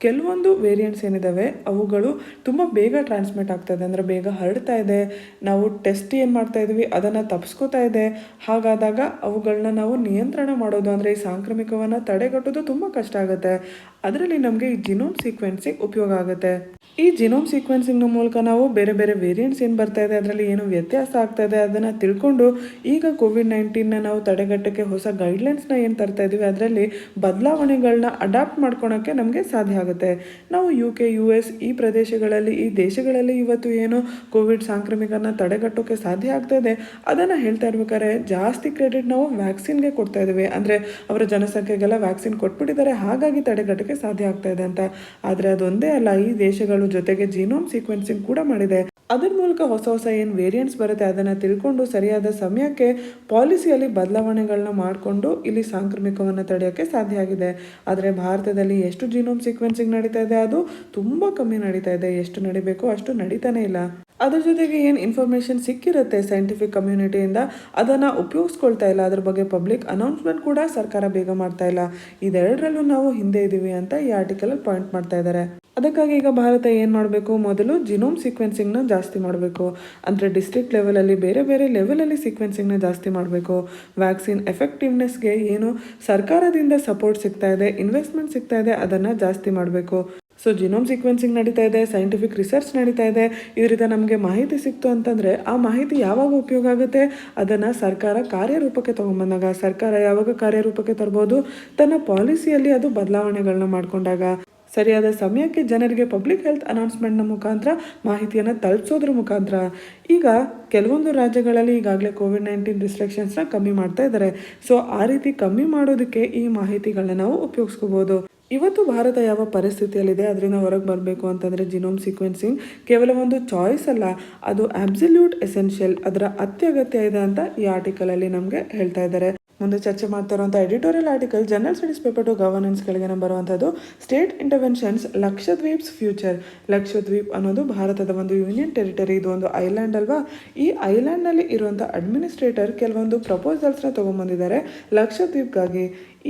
ಕೆಲವೊಂದು ವೇರಿಯಂಟ್ಸ್ ಏನಿದ್ದಾವೆ ಅವುಗಳು ತುಂಬ ಬೇಗ ಟ್ರಾನ್ಸ್ಮಿಟ್ ಆಗ್ತಾಯಿದೆ, ಅಂದರೆ ಬೇಗ ಹರಡ್ತಾ ಇದೆ. ನಾವು ಟೆಸ್ಟ್ ಏನು ಮಾಡ್ತಾ ಇದ್ವಿ ಅದನ್ನು ತಪ್ಪಿಸ್ಕೋತಾ ಇದೆ. ಹಾಗಾದಾಗ ಅವುಗಳನ್ನ ನಾವು ನಿಯಂತ್ರಣ ಮಾಡೋದು, ಅಂದರೆ ಈ ಸಾಂಕ್ರಾಮಿಕವನ್ನು ತಡೆಗಟ್ಟೋದು ತುಂಬ ಕಷ್ಟ ಆಗುತ್ತೆ. ಅದರಲ್ಲಿ ನಮಗೆ ಈ ಜಿನೋಮ್ ಸೀಕ್ವೆನ್ಸಿಂಗ್ ಉಪಯೋಗ ಆಗುತ್ತೆ. ಈ ಜಿನೋಮ್ ಸೀಕ್ವೆನ್ಸಿಂಗ್ನ ಮೂಲಕ ನಾವು ಬೇರೆ ಬೇರೆ ವೇರಿಯಂಟ್ಸ್ ಏನು ಬರ್ತಾ ಇದೆ, ಅದರಲ್ಲಿ ಏನು ವ್ಯತ್ಯಾಸ ಆಗ್ತಾ ಇದೆ ಅದನ್ನು ತಿಳ್ಕೊಂಡು ಈಗ ಕೋವಿಡ್-19ನ ನಾವು ತಡೆಗಟ್ಟಕ್ಕೆ ಹೊಸ ಗೈಡ್ಲೈನ್ಸ್ನ ಏನು ತರ್ತಾ ಇದ್ದೀವಿ ಅದರಲ್ಲಿ ಬದಲಾವಣೆಗಳನ್ನ ಅಡಾಪ್ಟ್ ಮಾಡ್ಕೊಳಕ್ಕೆ ನಮಗೆ ಸಾಧ್ಯ ಆಗುತ್ತೆ. ನಾವು UK, US ಈ ಪ್ರದೇಶಗಳಲ್ಲಿ, ಈ ದೇಶಗಳಲ್ಲಿ ಇವತ್ತು ಏನು ಕೋವಿಡ್ ಸಾಂಕ್ರಾಮಿಕನ ತಡೆಗಟ್ಟೋಕ್ಕೆ ಸಾಧ್ಯ ಆಗ್ತಾ ಇದೆ ಅದನ್ನು ಹೇಳ್ತಾ ಇರ್ಬೇಕಾದ್ರೆ ಜಾಸ್ತಿ ಕ್ರೆಡಿಟ್ ನಾವು ವ್ಯಾಕ್ಸಿನ್ಗೆ ಕೊಡ್ತಾ ಇದ್ದೀವಿ. ಅಂದರೆ ಅವರ ಜನಸಂಖ್ಯೆಗೆಲ್ಲ ವ್ಯಾಕ್ಸಿನ್ ಕೊಟ್ಬಿಟ್ಟಿದ್ದಾರೆ, ಹಾಗಾಗಿ ತಡೆಗಟ್ಟಕ್ಕೆ ಸಾಧ್ಯ ಆಗ್ತಾ ಇದೆ ಅಂತ. ಆದರೆ ಅದೊಂದೇ ಅಲ್ಲ, ಈ ದೇಶಗಳು ಜೊತೆಗೆ ಜಿನೋಮ್ ಸೀಕ್ವೆನ್ಸಿಂಗ್ ಕೂಡ ಮಾಡಿದೆ. ಅದರ ಮೂಲಕ ಹೊಸ ಹೊಸ ಏನು ವೇರಿಯಂಟ್ಸ್ ಬರುತ್ತೆ ಅದನ್ನು ತಿಳ್ಕೊಂಡು ಸರಿಯಾದ ಸಮಯಕ್ಕೆ ಪಾಲಿಸಿಯಲ್ಲಿ ಬದಲಾವಣೆಗಳನ್ನ ಮಾಡಿಕೊಂಡು ಇಲ್ಲಿ ಸಾಂಕ್ರಾಮಿಕವನ್ನು ತಡೆಯೋಕ್ಕೆ ಸಾಧ್ಯ ಆಗಿದೆ. ಆದರೆ ಭಾರತದಲ್ಲಿ ಎಷ್ಟು ಜೀನೋಮ್ ಸೀಕ್ವೆನ್ಸಿಂಗ್ ನಡೀತಾ ಇದೆ, ಅದು ತುಂಬ ಕಮ್ಮಿ ನಡೀತಾ ಇದೆ. ಎಷ್ಟು ನಡಿಬೇಕೋ ಅಷ್ಟು ನಡೀತಾನೆ ಇಲ್ಲ. ಅದ್ರ ಜೊತೆಗೆ ಏನು ಇನ್ಫಾರ್ಮೇಷನ್ ಸಿಕ್ಕಿರುತ್ತೆ ಸೈಂಟಿಫಿಕ್ ಕಮ್ಯುನಿಟಿಯಿಂದ ಅದನ್ನು ಉಪಯೋಗಿಸ್ಕೊಳ್ತಾ ಇಲ್ಲ. ಅದ್ರ ಬಗ್ಗೆ ಪಬ್ಲಿಕ್ ಅನೌನ್ಸ್ಮೆಂಟ್ ಕೂಡ ಸರ್ಕಾರ ಬೇಗ ಮಾಡ್ತಾ ಇಲ್ಲ. ಇದೆರಡರಲ್ಲೂ ನಾವು ಹಿಂದೆ ಇದ್ದೀವಿ ಅಂತ ಈ ಆರ್ಟಿಕಲಲ್ಲಿ ಪಾಯಿಂಟ್ ಮಾಡ್ತಾ ಇದ್ದಾರೆ. ಅದಕ್ಕಾಗಿ ಈಗ ಭಾರತ ಏನು ಮಾಡಬೇಕು, ಮೊದಲು ಜಿನೋಮ್ ಸೀಕ್ವೆನ್ಸಿಂಗ್ನ ಜಾಸ್ತಿ ಮಾಡಬೇಕು. ಅಂದರೆ ಡಿಸ್ಟ್ರಿಕ್ಟ್ ಲೆವೆಲಲ್ಲಿ ಬೇರೆ ಬೇರೆ ಲೆವೆಲಲ್ಲಿ ಸೀಕ್ವೆನ್ಸಿಂಗ್ನ ಜಾಸ್ತಿ ಮಾಡಬೇಕು. ವ್ಯಾಕ್ಸಿನ್ ಎಫೆಕ್ಟಿವ್ನೆಸ್ಗೆ ಏನು ಸರ್ಕಾರದಿಂದ ಸಪೋರ್ಟ್ ಸಿಗ್ತಾ ಇದೆ, ಇನ್ವೆಸ್ಟ್ಮೆಂಟ್ ಸಿಗ್ತಾ ಇದೆ, ಅದನ್ನು ಜಾಸ್ತಿ ಮಾಡಬೇಕು. ಸೊ ಜಿನೋಮ್ ಸೀಕ್ವೆನ್ಸಿಂಗ್ ನಡೀತಾ ಇದೆ, ಸೈಂಟಿಫಿಕ್ ರಿಸರ್ಚ್ ನಡೀತಾ ಇದೆ. ಇದರಿಂದ ನಮಗೆ ಮಾಹಿತಿ ಸಿಕ್ತು ಅಂತಂದರೆ ಆ ಮಾಹಿತಿ ಯಾವಾಗ ಉಪಯೋಗ ಆಗುತ್ತೆ, ಅದನ್ನು ಸರ್ಕಾರ ಕಾರ್ಯರೂಪಕ್ಕೆ ತೊಗೊಂಬಂದಾಗ. ಸರ್ಕಾರ ಯಾವಾಗ ಕಾರ್ಯರೂಪಕ್ಕೆ ತರ್ಬೋದು, ತನ್ನ ಪಾಲಿಸಿಯಲ್ಲಿ ಅದು ಬದಲಾವಣೆಗಳನ್ನ ಮಾಡಿಕೊಂಡಾಗ. ಸರಿಯಾದ ಸಮಯಕ್ಕೆ ಜನರಿಗೆ ಪಬ್ಲಿಕ್ ಹೆಲ್ತ್ ಅನೌನ್ಸ್ಮೆಂಟ್ನ ಮುಖಾಂತರ ಮಾಹಿತಿಯನ್ನು ತಲುಪಿಸೋದ್ರ ಮುಖಾಂತರ. ಈಗ ಕೆಲವೊಂದು ರಾಜ್ಯಗಳಲ್ಲಿ ಈಗಾಗಲೇ ಕೋವಿಡ್-19 ರಿಸ್ಟ್ರಿಕ್ಷನ್ಸ್ನ ಕಮ್ಮಿ ಮಾಡ್ತಾ ಇದ್ದಾರೆ. ಸೊ ಆ ರೀತಿ ಕಮ್ಮಿ ಮಾಡೋದಕ್ಕೆ ಈ ಮಾಹಿತಿಗಳನ್ನ ನಾವು ಉಪಯೋಗಿಸ್ಕೋಬೋದು. ಇವತ್ತು ಭಾರತ ಯಾವ ಪರಿಸ್ಥಿತಿಯಲ್ಲಿದೆ, ಅದರಿಂದ ಹೊರಗೆ ಬರಬೇಕು ಅಂತಂದರೆ ಜಿನೋಮ್ ಸೀಕ್ವೆನ್ಸಿಂಗ್ ಕೇವಲ ಒಂದು ಚಾಯ್ಸ್ ಅಲ್ಲ, ಅದು ಅಬ್ಸಲ್ಯೂಟ್ ಎಸೆನ್ಷಿಯಲ್, ಅದರ ಅತ್ಯಗತ್ಯ ಇದೆ ಅಂತ ಈ ಆರ್ಟಿಕಲಲ್ಲಿ ನಮಗೆ ಹೇಳ್ತಾ ಇದ್ದಾರೆ. ಮುಂದೆ ಚರ್ಚೆ ಮಾಡ್ತಾ ಇರುವಂಥ editorial article general studies paper 2 governance ಕೆಳಗೆ ಬರುವಂಥದ್ದು ಸ್ಟೇಟ್ ಇಂಟರ್ವೆನ್ಷನ್ಸ್ ಲಕ್ಷದ್ವೀಪ್ಸ್ ಫ್ಯೂಚರ್. ಲಕ್ಷದ್ವೀಪ್ ಅನ್ನೋದು ಭಾರತದ ಒಂದು ಯೂನಿಯನ್ ಟೆರಿಟರಿ, ಇದು ಒಂದು ಐಲ್ಯಾಂಡ್ ಅಲ್ವಾ. ಈ ಐಲ್ಯಾಂಡ್ನಲ್ಲಿ ಇರುವಂಥ ಅಡ್ಮಿನಿಸ್ಟ್ರೇಟರ್ ಕೆಲವೊಂದು ಪ್ರಪೋಸಲ್ಸ್ನ ತೊಗೊಂಬಂದಿದ್ದಾರೆ ಲಕ್ಷದ್ವೀಪ್ಗಾಗಿ.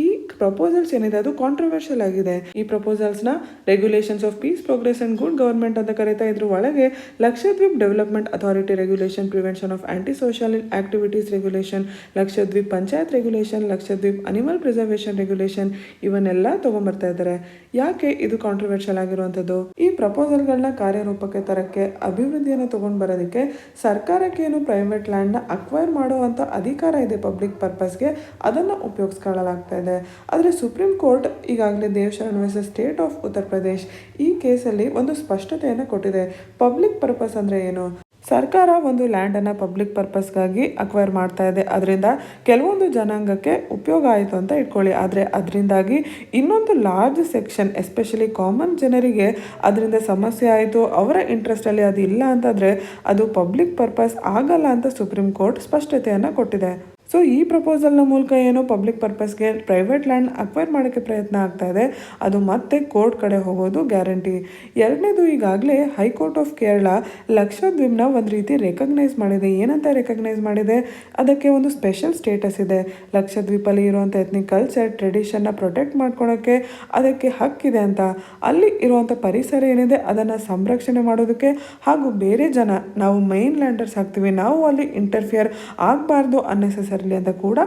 ಈ ಪ್ರಪೋಸಲ್ಸ್ ಏನಿದೆ ಅದು ಕಾಂಟ್ರವರ್ಷಿಯಲ್ ಆಗಿದೆ. ಈ ಪ್ರಪೋಸಲ್ಸ್ನ regulations of peace, progress and good government ಅಂತ ಕರೀತಾ ಇದ್ರ ಒಳಗೆ Lakshadweep development authority regulation, prevention of anti social activities regulation, Lakshadweep panchayat regulation, Lakshadweep animal preservation regulation ಇವನ್ನೆಲ್ಲ ತೊಗೊಂಬರ್ತಾ ಇದ್ದಾರೆ. ಯಾಕೆ ಇದು ಕಾಂಟ್ರವರ್ಷಿಯಲ್ ಆಗಿರುವಂಥದ್ದು? ಈ ಪ್ರಪೋಸಲ್ಗಳನ್ನ ಕಾರ್ಯರೂಪಕ್ಕೆ ತರಕ್ಕೆ, ಅಭಿವೃದ್ಧಿಯನ್ನು ತೊಗೊಂಡು ಬರೋದಕ್ಕೆ ಸರ್ಕಾರಕ್ಕೆ ಏನು ಪ್ರೈವೇಟ್ ಲ್ಯಾಂಡ್ನ ಅಕ್ವೈರ್ ಮಾಡುವಂಥ ಅಧಿಕಾರ ಇದೆ ಪಬ್ಲಿಕ್ ಪರ್ಪಸ್ಗೆ, ಅದನ್ನು ಉಪಯೋಗಿಸ್ಕೊಳ್ಳಲಾಗ್ತಾ ಇದೆ. ಆದರೆ ಸುಪ್ರೀಂ ಕೋರ್ಟ್ ಈಗಾಗಲೇ ದೇವಶರಣ್ versus state of Uttar Pradesh ಈ ಕೇಸಲ್ಲಿ ಒಂದು ಸ್ಪಷ್ಟತೆಯನ್ನು ಕೊಟ್ಟಿದೆ. ಪಬ್ಲಿಕ್ ಪರ್ಪಸ್ ಅಂದರೆ ಏನು? ಸರ್ಕಾರ ಒಂದು ಲ್ಯಾಂಡನ್ನು ಪಬ್ಲಿಕ್ ಪರ್ಪಸ್ಗಾಗಿ ಅಕ್ವೈರ್ ಮಾಡ್ತಾ ಇದೆ, ಅದರಿಂದ ಕೆಲವೊಂದು ಜನಾಂಗಕ್ಕೆ ಉಪಯೋಗ ಆಯಿತು ಅಂತ ಇಟ್ಕೊಳ್ಳಿ. ಆದರೆ ಅದರಿಂದಾಗಿ ಇನ್ನೊಂದು ಲಾರ್ಜ್ ಸೆಕ್ಷನ್, ಎಸ್ಪೆಷಲಿ ಕಾಮನ್ ಜನರಿಗೆ ಅದರಿಂದ ಸಮಸ್ಯೆ ಆಯಿತು, ಅವರ ಇಂಟ್ರೆಸ್ಟಲ್ಲಿ ಅದು ಇಲ್ಲ ಅಂತಂದರೆ ಅದು ಪಬ್ಲಿಕ್ ಪರ್ಪಸ್ ಆಗಲ್ಲ ಅಂತ ಸುಪ್ರೀಂ ಕೋರ್ಟ್ ಸ್ಪಷ್ಟತೆಯನ್ನು ಕೊಟ್ಟಿದೆ. ಸೊ ಈ ಪ್ರಪೋಸಲ್ನ ಮೂಲಕ ಏನು ಪಬ್ಲಿಕ್ ಪರ್ಪಸ್ಗೆ ಪ್ರೈವೇಟ್ ಲ್ಯಾಂಡ್ ಅಕ್ವೈರ್ ಮಾಡೋಕ್ಕೆ ಪ್ರಯತ್ನ ಆಗ್ತಾ ಇದೆ, ಅದು ಮತ್ತೆ ಕೋರ್ಟ್ ಕಡೆ ಹೋಗೋದು ಗ್ಯಾರಂಟಿ. ಎರಡನೇದು, ಈಗಾಗಲೇ ಹೈಕೋರ್ಟ್ ಆಫ್ ಕೇರಳ ಲಕ್ಷದ್ವೀಪ್ನ ಒಂದು ರೀತಿ ರೆಕಗ್ನೈಸ್ ಮಾಡಿದೆ. ಏನಂತ ರೆಕಗ್ನೈಸ್ ಮಾಡಿದೆ? ಅದಕ್ಕೆ ಒಂದು ಸ್ಪೆಷಲ್ ಸ್ಟೇಟಸ್ ಇದೆ. ಲಕ್ಷದ್ವೀಪಲ್ಲಿ ಇರುವಂಥ ಎಥ್ನಿಕ್ ಕಲ್ಚರ್, ಟ್ರೆಡಿಷನ್ನ ಪ್ರೊಟೆಕ್ಟ್ ಮಾಡ್ಕೊಳಕ್ಕೆ ಅದಕ್ಕೆ ಹಕ್ಕಿದೆ ಅಂತ. ಅಲ್ಲಿ ಇರುವಂಥ ಪರಿಸರ ಏನಿದೆ ಅದನ್ನು ಸಂರಕ್ಷಣೆ ಮಾಡೋದಕ್ಕೆ, ಹಾಗೂ ಬೇರೆ ಜನ, ನಾವು ಮೈನ್ ಲ್ಯಾಂಡರ್ಸ್ ಆಗ್ತೀವಿ, ನಾವು ಅಲ್ಲಿ ಇಂಟರ್ಫಿಯರ್ ಆಗಬಾರ್ದು ಅನ್ನೆಸೆಸರಿ ಅಂತ ಕೂಡ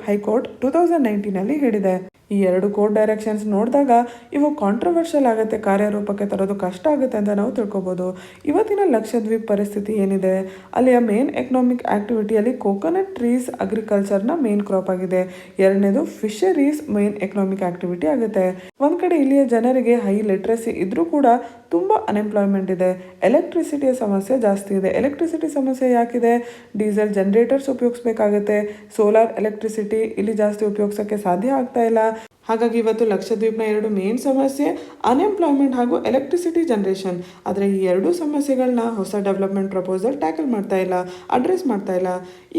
ಹೈಕೋರ್ಟ್ 2019 ಹೇಳಿದೆ. ಈ ಎರಡು ಕೋರ್ಟ್ ಡೈರೆಕ್ಷನ್ಸ್ ನೋಡಿದಾಗ ಇವು ಕಾಂಟ್ರವರ್ಷಿಯಲ್ ಆಗುತ್ತೆ, ಕಾರ್ಯರೂಪಕ್ಕೆ ತರೋದು ಕಷ್ಟ ಆಗುತ್ತೆ ಅಂತ ನಾವು ತಿಳ್ಕೊಬೋದು. ಇವತ್ತಿನ ಲಕ್ಷದ್ವೀಪ್ ಪರಿಸ್ಥಿತಿ ಏನಿದೆ, ಅಲ್ಲಿಯ ಮೇನ್ ಎಕನಾಮಿಕ್ ಆಕ್ಟಿವಿಟಿಯಲ್ಲಿ ಕೋಕೋನಟ್ ಟ್ರೀಸ್ ಅಗ್ರಿಕಲ್ಚರ್ನ ಮೇನ್ ಕ್ರಾಪ್ ಆಗಿದೆ. ಎರಡನೇದು ಫಿಶರೀಸ್ ಮೇನ್ ಎಕನಾಮಿಕ್ ಆಕ್ಟಿವಿಟಿ ಆಗುತ್ತೆ. ಒಂದು ಕಡೆ ಇಲ್ಲಿಯ ಜನರಿಗೆ ಹೈ ಲಿಟ್ರಸಿ ಇದ್ರೂ ಕೂಡ ತುಂಬ ಅನ್ಎಂಪ್ಲಾಯ್ಮೆಂಟ್ ಇದೆ. ಎಲೆಕ್ಟ್ರಿಸಿಟಿಯ ಸಮಸ್ಯೆ ಜಾಸ್ತಿ ಇದೆ. ಎಲೆಕ್ಟ್ರಿಸಿಟಿ ಸಮಸ್ಯೆ ಯಾಕಿದೆ? ಡೀಸೆಲ್ ಜನರೇಟರ್ಸ್ ಉಪಯೋಗಿಸ್ಬೇಕಾಗುತ್ತೆ. ಸೋಲಾರ್ ಎಲೆಕ್ಟ್ರಿಸಿಟಿ ಇಲ್ಲಿ ಜಾಸ್ತಿ ಉಪಯೋಗಿಸೋಕ್ಕೆ ಸಾಧ್ಯ ಆಗ್ತಾ ಇಲ್ಲ. ಹಾಗಾಗಿ ಇವತ್ತು ಲಕ್ಷದ್ವೀಪ್ನ ಎರಡು ಮೇನ್ ಸಮಸ್ಯೆ ಅನ್ಎಂಪ್ಲಾಯ್ಮೆಂಟ್ ಹಾಗೂ ಎಲೆಕ್ಟ್ರಿಸಿಟಿ ಜನರೇಷನ್. ಆದರೆ ಈ ಎರಡೂ ಸಮಸ್ಯೆಗಳನ್ನ ಹೊಸ ಡೆವಲಪ್ಮೆಂಟ್ ಪ್ರಪೋಸಲ್ ಟ್ಯಾಕಲ್ ಮಾಡ್ತಾ ಇಲ್ಲ, ಅಡ್ರೆಸ್ ಮಾಡ್ತಾ ಇಲ್ಲ.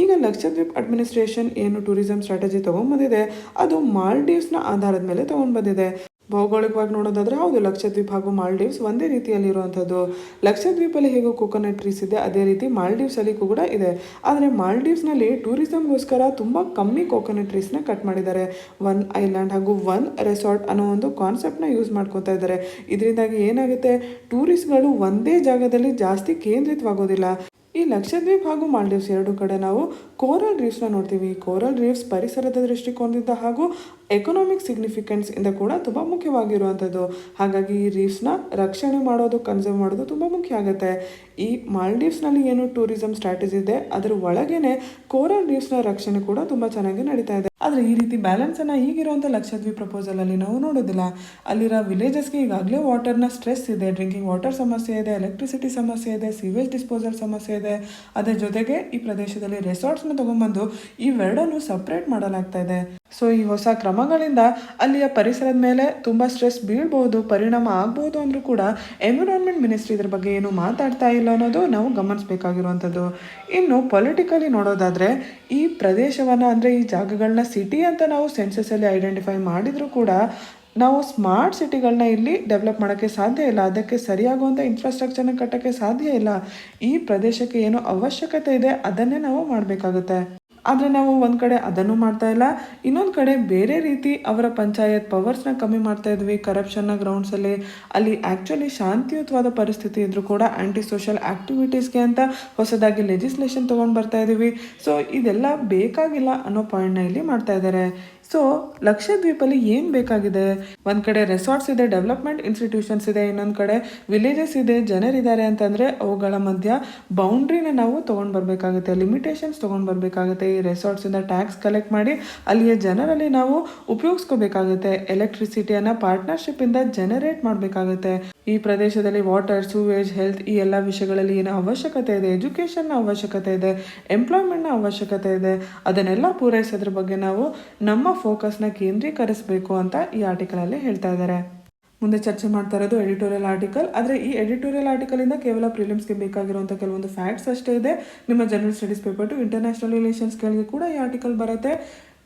ಈಗ ಲಕ್ಷದ್ವೀಪ್ ಅಡ್ಮಿನಿಸ್ಟ್ರೇಷನ್ ಏನು ಟೂರಿಸಂ ಸ್ಟ್ರಾಟಜಿ ತೊಗೊಂಡ್ಬಂದಿದೆ ಅದು ಮಾಲ್ಡೀವ್ಸ್ನ ಆಧಾರದ ಮೇಲೆ ತೊಗೊಂಡು ಬಂದಿದೆ. ಭೌಗೋಳಿಕವಾಗಿ ನೋಡೋದಾದ್ರೆ ಹೌದು, ಲಕ್ಷದ್ವೀಪ್ ಹಾಗೂ ಮಾಲ್ಡೀವ್ಸ್ ಒಂದೇ ರೀತಿಯಲ್ಲಿ ಇರುವಂಥದ್ದು. ಲಕ್ಷದ್ವೀಪಲ್ಲಿ ಹೇಗೋ ಕೋಕೋನಟ್ ಟ್ರೀಸ್ ಇದೆ, ಅದೇ ರೀತಿ ಮಾಲ್ಡೀವ್ಸಲ್ಲಿ ಕೂಡ ಇದೆ. ಆದರೆ ಮಾಲ್ಡೀವ್ಸ್ನಲ್ಲಿ ಟೂರಿಸಮ್ಗೋಸ್ಕರ ತುಂಬ ಕಮ್ಮಿ ಕೋಕೋನಟ್ ಟ್ರೀಸ್ನ ಕಟ್ ಮಾಡಿದ್ದಾರೆ. ಒನ್ ಐಲ್ಯಾಂಡ್ ಹಾಗೂ ಒನ್ ರೆಸಾರ್ಟ್ ಅನ್ನೋ ಒಂದು ಕಾನ್ಸೆಪ್ಟ್ನ ಯೂಸ್ ಮಾಡ್ಕೊತಾ ಇದ್ದಾರೆ. ಇದರಿಂದಾಗಿ ಏನಾಗುತ್ತೆ, ಟೂರಿಸ್ಟ್ಗಳು ಒಂದೇ ಜಾಗದಲ್ಲಿ ಜಾಸ್ತಿ ಕೇಂದ್ರಿತವಾಗೋದಿಲ್ಲ. ಈ ಲಕ್ಷದ್ವೀಪ್ ಹಾಗೂ ಮಾಲ್ಡೀವ್ಸ್ ಎರಡು ಕಡೆ ನಾವು ಕೋರಲ್ ರೀಫ್ಸ್ನ ನೋಡ್ತೀವಿ. ಕೋರಲ್ ರೀಫ್ಸ್ ಪರಿಸರದ ದೃಷ್ಟಿಕೋನದಿಂದ ಹಾಗೂ ಎಕನಾಮಿಕ್ ಸಿಗ್ನಿಫಿಕೆನ್ಸ್ ಇಂದ ಕೂಡ ತುಂಬ ಮುಖ್ಯವಾಗಿರುವಂಥದ್ದು. ಹಾಗಾಗಿ ಈ ರೀಫ್ಸ್ನ ರಕ್ಷಣೆ ಮಾಡೋದು, ಕನ್ಸರ್ವ್ ಮಾಡೋದು ತುಂಬ ಮುಖ್ಯ ಆಗುತ್ತೆ. ಈ ಮಾಲ್ಡೀವ್ಸ್ನಲ್ಲಿ ಏನು ಟೂರಿಸಂ ಸ್ಟ್ರಾಟಜಿ ಇದೆ ಅದರ ಒಳಗೇನೆ ಕೋರಲ್ ರೀಫ್ಸ್ನ ರಕ್ಷಣೆ ಕೂಡ ತುಂಬ ಚೆನ್ನಾಗಿ ನಡೀತಾ ಇದೆ. ಆದರೆ ಈ ರೀತಿ ಬ್ಯಾಲೆನ್ಸನ್ನು ಈಗಿರುವಂಥ ಲಕ್ಷದ್ವೀಪ್ ಪ್ರಪೋಸಲಲ್ಲಿ ನಾವು ನೋಡೋದಿಲ್ಲ. ಅಲ್ಲಿರೋ ವಿಲೇಜಸ್ಗೆ ಈಗಾಗಲೇ ವಾಟರ್ನ ಸ್ಟ್ರೆಸ್ ಇದೆ, ಡ್ರಿಂಕಿಂಗ್ ವಾಟರ್ ಸಮಸ್ಯೆ ಇದೆ, ಎಲೆಕ್ಟ್ರಿಸಿಟಿ ಸಮಸ್ಯೆ ಇದೆ, ಸೀವೇಜ್ ಡಿಸ್ಪೋಸಲ್ ಸಮಸ್ಯೆ ಇದೆ. ಅದರ ಜೊತೆಗೆ ಈ ಪ್ರದೇಶದಲ್ಲಿ ರೆಸಾರ್ಟ್ಸ್ನ ತೊಗೊಂಬಂದು ಇವೆರಡನ್ನು ಸಪ್ರೇಟ್ ಮಾಡಲಾಗ್ತಾ ಇದೆ. ಸೊ ಈ ಹೊಸ ಕ್ರಮಗಳಿಂದ ಅಲ್ಲಿಯ ಪರಿಸರದ ಮೇಲೆ ತುಂಬ ಸ್ಟ್ರೆಸ್ ಬೀಳ್ಬೋದು, ಪರಿಣಾಮ ಆಗ್ಬೋದು ಅಂದರೂ ಕೂಡ ಎನ್ವಿರಾನ್ಮೆಂಟ್ ಮಿನಿಸ್ಟ್ರಿ ಇದ್ರ ಬಗ್ಗೆ ಏನು ಮಾತಾಡ್ತಾ ಇಲ್ಲ ಅನ್ನೋದು ನಾವು ಗಮನಿಸಬೇಕಾಗಿರುವಂಥದ್ದು. ಇನ್ನು ಪೊಲಿಟಿಕಲಿ ನೋಡೋದಾದರೆ ಈ ಪ್ರದೇಶವನ್ನು ಅಂದರೆ ಈ ಜಾಗಗಳನ್ನ ಸಿಟಿ ಅಂತ ನಾವು ಸೆನ್ಸಸ್ಸಲ್ಲಿ ಐಡೆಂಟಿಫೈ ಮಾಡಿದರೂ ಕೂಡ ನಾವು ಸ್ಮಾರ್ಟ್ ಸಿಟಿಗಳನ್ನ ಇಲ್ಲಿ ಡೆವಲಪ್ ಮಾಡೋಕ್ಕೆ ಸಾಧ್ಯ ಇಲ್ಲ, ಅದಕ್ಕೆ ಸರಿಯಾಗುವಂಥ ಇನ್ಫ್ರಾಸ್ಟ್ರಕ್ಚರ್ನ ಕಟ್ಟೋಕ್ಕೆ ಸಾಧ್ಯ ಇಲ್ಲ. ಈ ಪ್ರದೇಶಕ್ಕೆ ಏನು ಅವಶ್ಯಕತೆ ಇದೆ ಅದನ್ನೇ ನಾವು ಮಾಡಬೇಕಾಗುತ್ತೆ. ಆದರೆ ನಾವು ಒಂದು ಕಡೆ ಅದನ್ನು ಮಾಡ್ತಾ ಇಲ್ಲ, ಇನ್ನೊಂದು ಕಡೆ ಬೇರೆ ರೀತಿ ಅವರ ಪಂಚಾಯತ್ ಪವರ್ಸ್ನ ಕಮ್ಮಿ ಮಾಡ್ತಾ ಇದ್ವಿ, ಕರಪ್ಷನ್ನ ಗ್ರೌಂಡ್ಸಲ್ಲಿ ಅಲ್ಲಿ ಆ್ಯಕ್ಚುಲಿ ಶಾಂತಿಯುತವಾದ ಪರಿಸ್ಥಿತಿ ಇದ್ದರೂ ಕೂಡ ಆ್ಯಂಟಿ ಸೋಷಲ್ ಆ್ಯಕ್ಟಿವಿಟೀಸ್ಗೆ ಅಂತ ಹೊಸದಾಗಿ ಲೆಜಿಸ್ಲೇಷನ್ ತೊಗೊಂಡು ಬರ್ತಾ ಇದ್ದೀವಿ. ಸೊ ಇದೆಲ್ಲ ಬೇಕಾಗಿಲ್ಲ ಅನ್ನೋ ಪಾಯಿಂಟ್ನ ಇಲ್ಲಿ ಮಾಡ್ತಾ ಇದ್ದಾರೆ. ಸೊ ಲಕ್ಷದ್ವೀಪಲ್ಲಿ ಏನು ಬೇಕಾಗಿದೆ? ಒಂದು ಕಡೆ ರೆಸಾರ್ಟ್ಸ್ ಇದೆ, ಡೆವಲಪ್ಮೆಂಟ್ ಇನ್ಸ್ಟಿಟ್ಯೂಷನ್ಸ್ ಇದೆ, ಇನ್ನೊಂದು ಕಡೆ ವಿಲೇಜಸ್ ಇದೆ, ಜನರಿದ್ದಾರೆ ಅಂತಂದರೆ ಅವುಗಳ ಮಧ್ಯ ಬೌಂಡ್ರಿನ ನಾವು ತೊಗೊಂಡು ಬರಬೇಕಾಗುತ್ತೆ, ಲಿಮಿಟೇಷನ್ಸ್ ತೊಗೊಂಡು ಬರಬೇಕಾಗುತ್ತೆ. ಈ ರೆಸಾರ್ಟ್ಸಿಂದ ಟ್ಯಾಕ್ಸ್ ಕಲೆಕ್ಟ್ ಮಾಡಿ ಅಲ್ಲಿಯ ಜನರಲ್ಲಿ ನಾವು ಉಪಯೋಗಿಸ್ಕೋಬೇಕಾಗುತ್ತೆ. ಎಲೆಕ್ಟ್ರಿಸಿಟಿಯನ್ನು ಪಾರ್ಟ್ನರ್ಶಿಪ್ಪಿಂದ ಜನರೇಟ್ ಮಾಡಬೇಕಾಗುತ್ತೆ. ಈ ಪ್ರದೇಶದಲ್ಲಿ ವಾಟರ್, ಸೂವೇಜ್, ಹೆಲ್ತ್ ಈ ಎಲ್ಲ ವಿಷಯಗಳಲ್ಲಿ ಏನು ಅವಶ್ಯಕತೆ ಇದೆ, ಎಜುಕೇಷನ್ನ ಅವಶ್ಯಕತೆ ಇದೆ, ಎಂಪ್ಲಾಯ್ಮೆಂಟ್ನ ಅವಶ್ಯಕತೆ ಇದೆ, ಅದನ್ನೆಲ್ಲ ಪೂರೈಸೋದ್ರ ಬಗ್ಗೆ ನಾವು ನಮ್ಮ ಫೋಕಸ್ನ ಕೇಂದ್ರೀಕರಿಸಬೇಕು ಅಂತ ಈ ಆರ್ಟಿಕಲಲ್ಲಿ ಹೇಳ್ತಾ ಇದ್ದಾರೆ. ಮುಂದೆ ಚರ್ಚೆ ಮಾಡ್ತಾ ಇರೋದು ಎಡಿಟೋರಿಯಲ್ ಆರ್ಟಿಕಲ್. ಆದರೆ ಈ ಎಡಿಟೋರಿಯಲ್ ಆರ್ಟಿಕಲಿಂದ ಕೇವಲ ಪ್ರಿಲಿಮ್ಸ್ಗೆ ಬೇಕಾಗಿರುವಂಥ ಕೆಲವೊಂದು ಫ್ಯಾಕ್ಟ್ಸ್ ಅಷ್ಟೇ ಇದೆ. ನಿಮ್ಮ general studies paper to international ರಿಲೇಷನ್ಸ್ಗಳಿಗೆ ಕೂಡ ಈ ಆರ್ಟಿಕಲ್ ಬರುತ್ತೆ.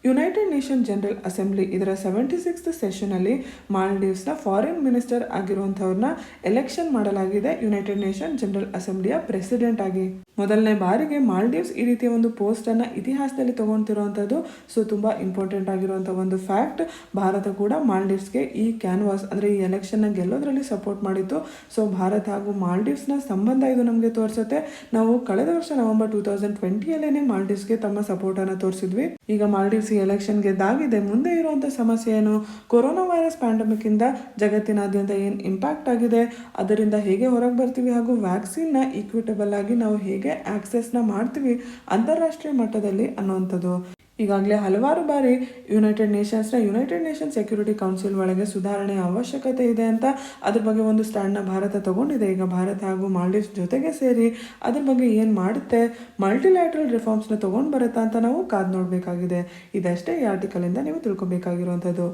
ಯುನೈಟೆಡ್ ನೇಷನ್ ಜನರಲ್ ಅಸೆಂಬ್ಲಿ ಇದರ 76th ಸೆಷನಲ್ಲಿ ಮಾಲ್ಡೀವ್ಸ್ನ ಫಾರಿನ್ ಮಿನಿಸ್ಟರ್ ಆಗಿರುವಂಥವ್ರನ್ನ ಎಲೆಕ್ಷನ್ ಮಾಡಲಾಗಿದೆ ಯುನೈಟೆಡ್ ನೇಷನ್ ಜನರಲ್ ಅಸೆಂಬ್ಲಿಯ ಪ್ರೆಸಿಡೆಂಟ್ ಆಗಿ. ಮೊದಲನೇ ಬಾರಿಗೆ ಮಾಲ್ಡೀವ್ಸ್ ಈ ರೀತಿಯ ಒಂದು ಪೋಸ್ಟನ್ನು ಇತಿಹಾಸದಲ್ಲಿ ತೊಗೊಳ್ತಿರುವಂಥದ್ದು. ಸೊ ತುಂಬ ಇಂಪಾರ್ಟೆಂಟ್ ಆಗಿರುವಂಥ ಒಂದು ಫ್ಯಾಕ್ಟ್. ಭಾರತ ಕೂಡ ಮಾಲ್ಡೀವ್ಸ್ಗೆ ಈ ಕ್ಯಾನ್ವಾಸ್ ಅಂದರೆ ಈ ಎಲೆಕ್ಷನ್ನ ಗೆಲ್ಲೋದ್ರಲ್ಲಿ ಸಪೋರ್ಟ್ ಮಾಡಿತ್ತು. ಸೊ ಭಾರತ ಹಾಗೂ ಮಾಲ್ಡೀವ್ಸ್ನ ಸಂಬಂಧ ಇದು ನಮಗೆ ತೋರಿಸುತ್ತೆ. ನಾವು ಕಳೆದ ವರ್ಷ ನವೆಂಬರ್ 2020ಯಲ್ಲೇ ಮಾಲ್ಡೀವ್ಸ್ಗೆ ತಮ್ಮ ಸಪೋರ್ಟನ್ನು ತೋರಿಸಿದ್ವಿ. ಈಗ ಮಾಲ್ಡೀವ್ಸ್ ಈ ಎಲೆಕ್ಷನ್ ಗೆದ್ದಾಗಿದೆ. ಮುಂದೆ ಇರುವಂಥ ಸಮಸ್ಯೆ ಏನು? ಕೊರೋನಾ ವೈರಸ್ ಪ್ಯಾಂಡಮಿಕ್ಕಿಂದ ಜಗತ್ತಿನಾದ್ಯಂತ ಏನು ಇಂಪ್ಯಾಕ್ಟ್ ಆಗಿದೆ, ಅದರಿಂದ ಹೇಗೆ ಹೊರಗೆ ಬರ್ತೀವಿ, ಹಾಗೂ ವ್ಯಾಕ್ಸಿನ್ನ ಈಕ್ವಿಟಬಲ್ ಆಗಿ ನಾವು ಹೇಗೆ ಆಕ್ಸೆಸ್ನ ಮಾಡ್ತೀವಿ ಅಂತಾರಾಷ್ಟ್ರೀಯ ಮಟ್ಟದಲ್ಲಿ ಅನ್ನುವಂಥದ್ದು. ಈಗಾಗಲೇ ಹಲವಾರು ಬಾರಿ ಯುನೈಟೆಡ್ ನೇಷನ್ ಸೆಕ್ಯೂರಿಟಿ ಕೌನ್ಸಿಲ್ ಒಳಗೆ ಸುಧಾರಣೆಯ ಅವಶ್ಯಕತೆ ಇದೆ ಅಂತ ಅದ್ರ ಬಗ್ಗೆ ಒಂದು ಸ್ಟ್ಯಾಂಡ್ನ ಭಾರತ ತಗೊಂಡಿದೆ. ಈಗ ಭಾರತ ಹಾಗೂ ಮಾಲ್ಡೀವ್ಸ್ ಜೊತೆಗೆ ಸೇರಿ ಅದ್ರ ಬಗ್ಗೆ ಏನು ಮಾಡುತ್ತೆ, ಮಲ್ಟಿಲ್ಯಾಟ್ರಲ್ ರಿಫಾರ್ಮ್ಸ್ನ ತೊಗೊಂಡು ಬರುತ್ತಾ ಅಂತ ನಾವು ಕಾದು ನೋಡಬೇಕಾಗಿದೆ. ಇದಷ್ಟೇ ಈ ಆರ್ಟಿಕಲಿಂದ ನೀವು ತಿಳ್ಕೊಬೇಕಾಗಿರುವಂಥದ್ದು.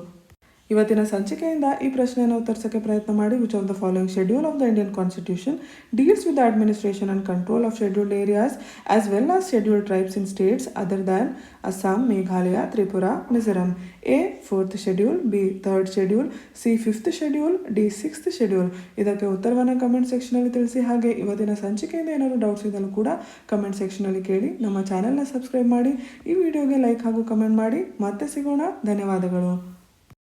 ಇವತ್ತಿನ ಸಂಚಿಕೆಯಿಂದ ಈ ಪ್ರಶ್ನೆಯನ್ನು ಉತ್ತರಿಸೋಕ್ಕೆ ಪ್ರಯತ್ನ ಮಾಡಿ. Which of the following schedule of the Indian constitution deals with the administration and control of scheduled areas as well as scheduled tribes in States other than Assam, Meghalaya, Tripura, Mizoram? A 4th schedule, B 3rd schedule, C 5th schedule, D 6th schedule? ಇದಕ್ಕೆ ಉತ್ತರವನ್ನು comment ಸೆಕ್ಷನಲ್ಲಿ ತಿಳಿಸಿ. ಹಾಗೆ ಇವತ್ತಿನ ಸಂಚಿಕೆಯಿಂದ ಏನಾದರೂ doubts ಇದ್ದರೂ ಕೂಡ comment ಸೆಕ್ಷನಲ್ಲಿ ಕೇಳಿ. ನಮ್ಮ ಚಾನೆಲ್ನ ಸಬ್ಸ್ಕ್ರೈಬ್ ಮಾಡಿ, ಈ ವಿಡಿಯೋಗೆ ಲೈಕ್ ಹಾಗೂ ಕಮೆಂಟ್ ಮಾಡಿ. ಮತ್ತೆ ಸಿಗೋಣ. ಧನ್ಯವಾದಗಳು.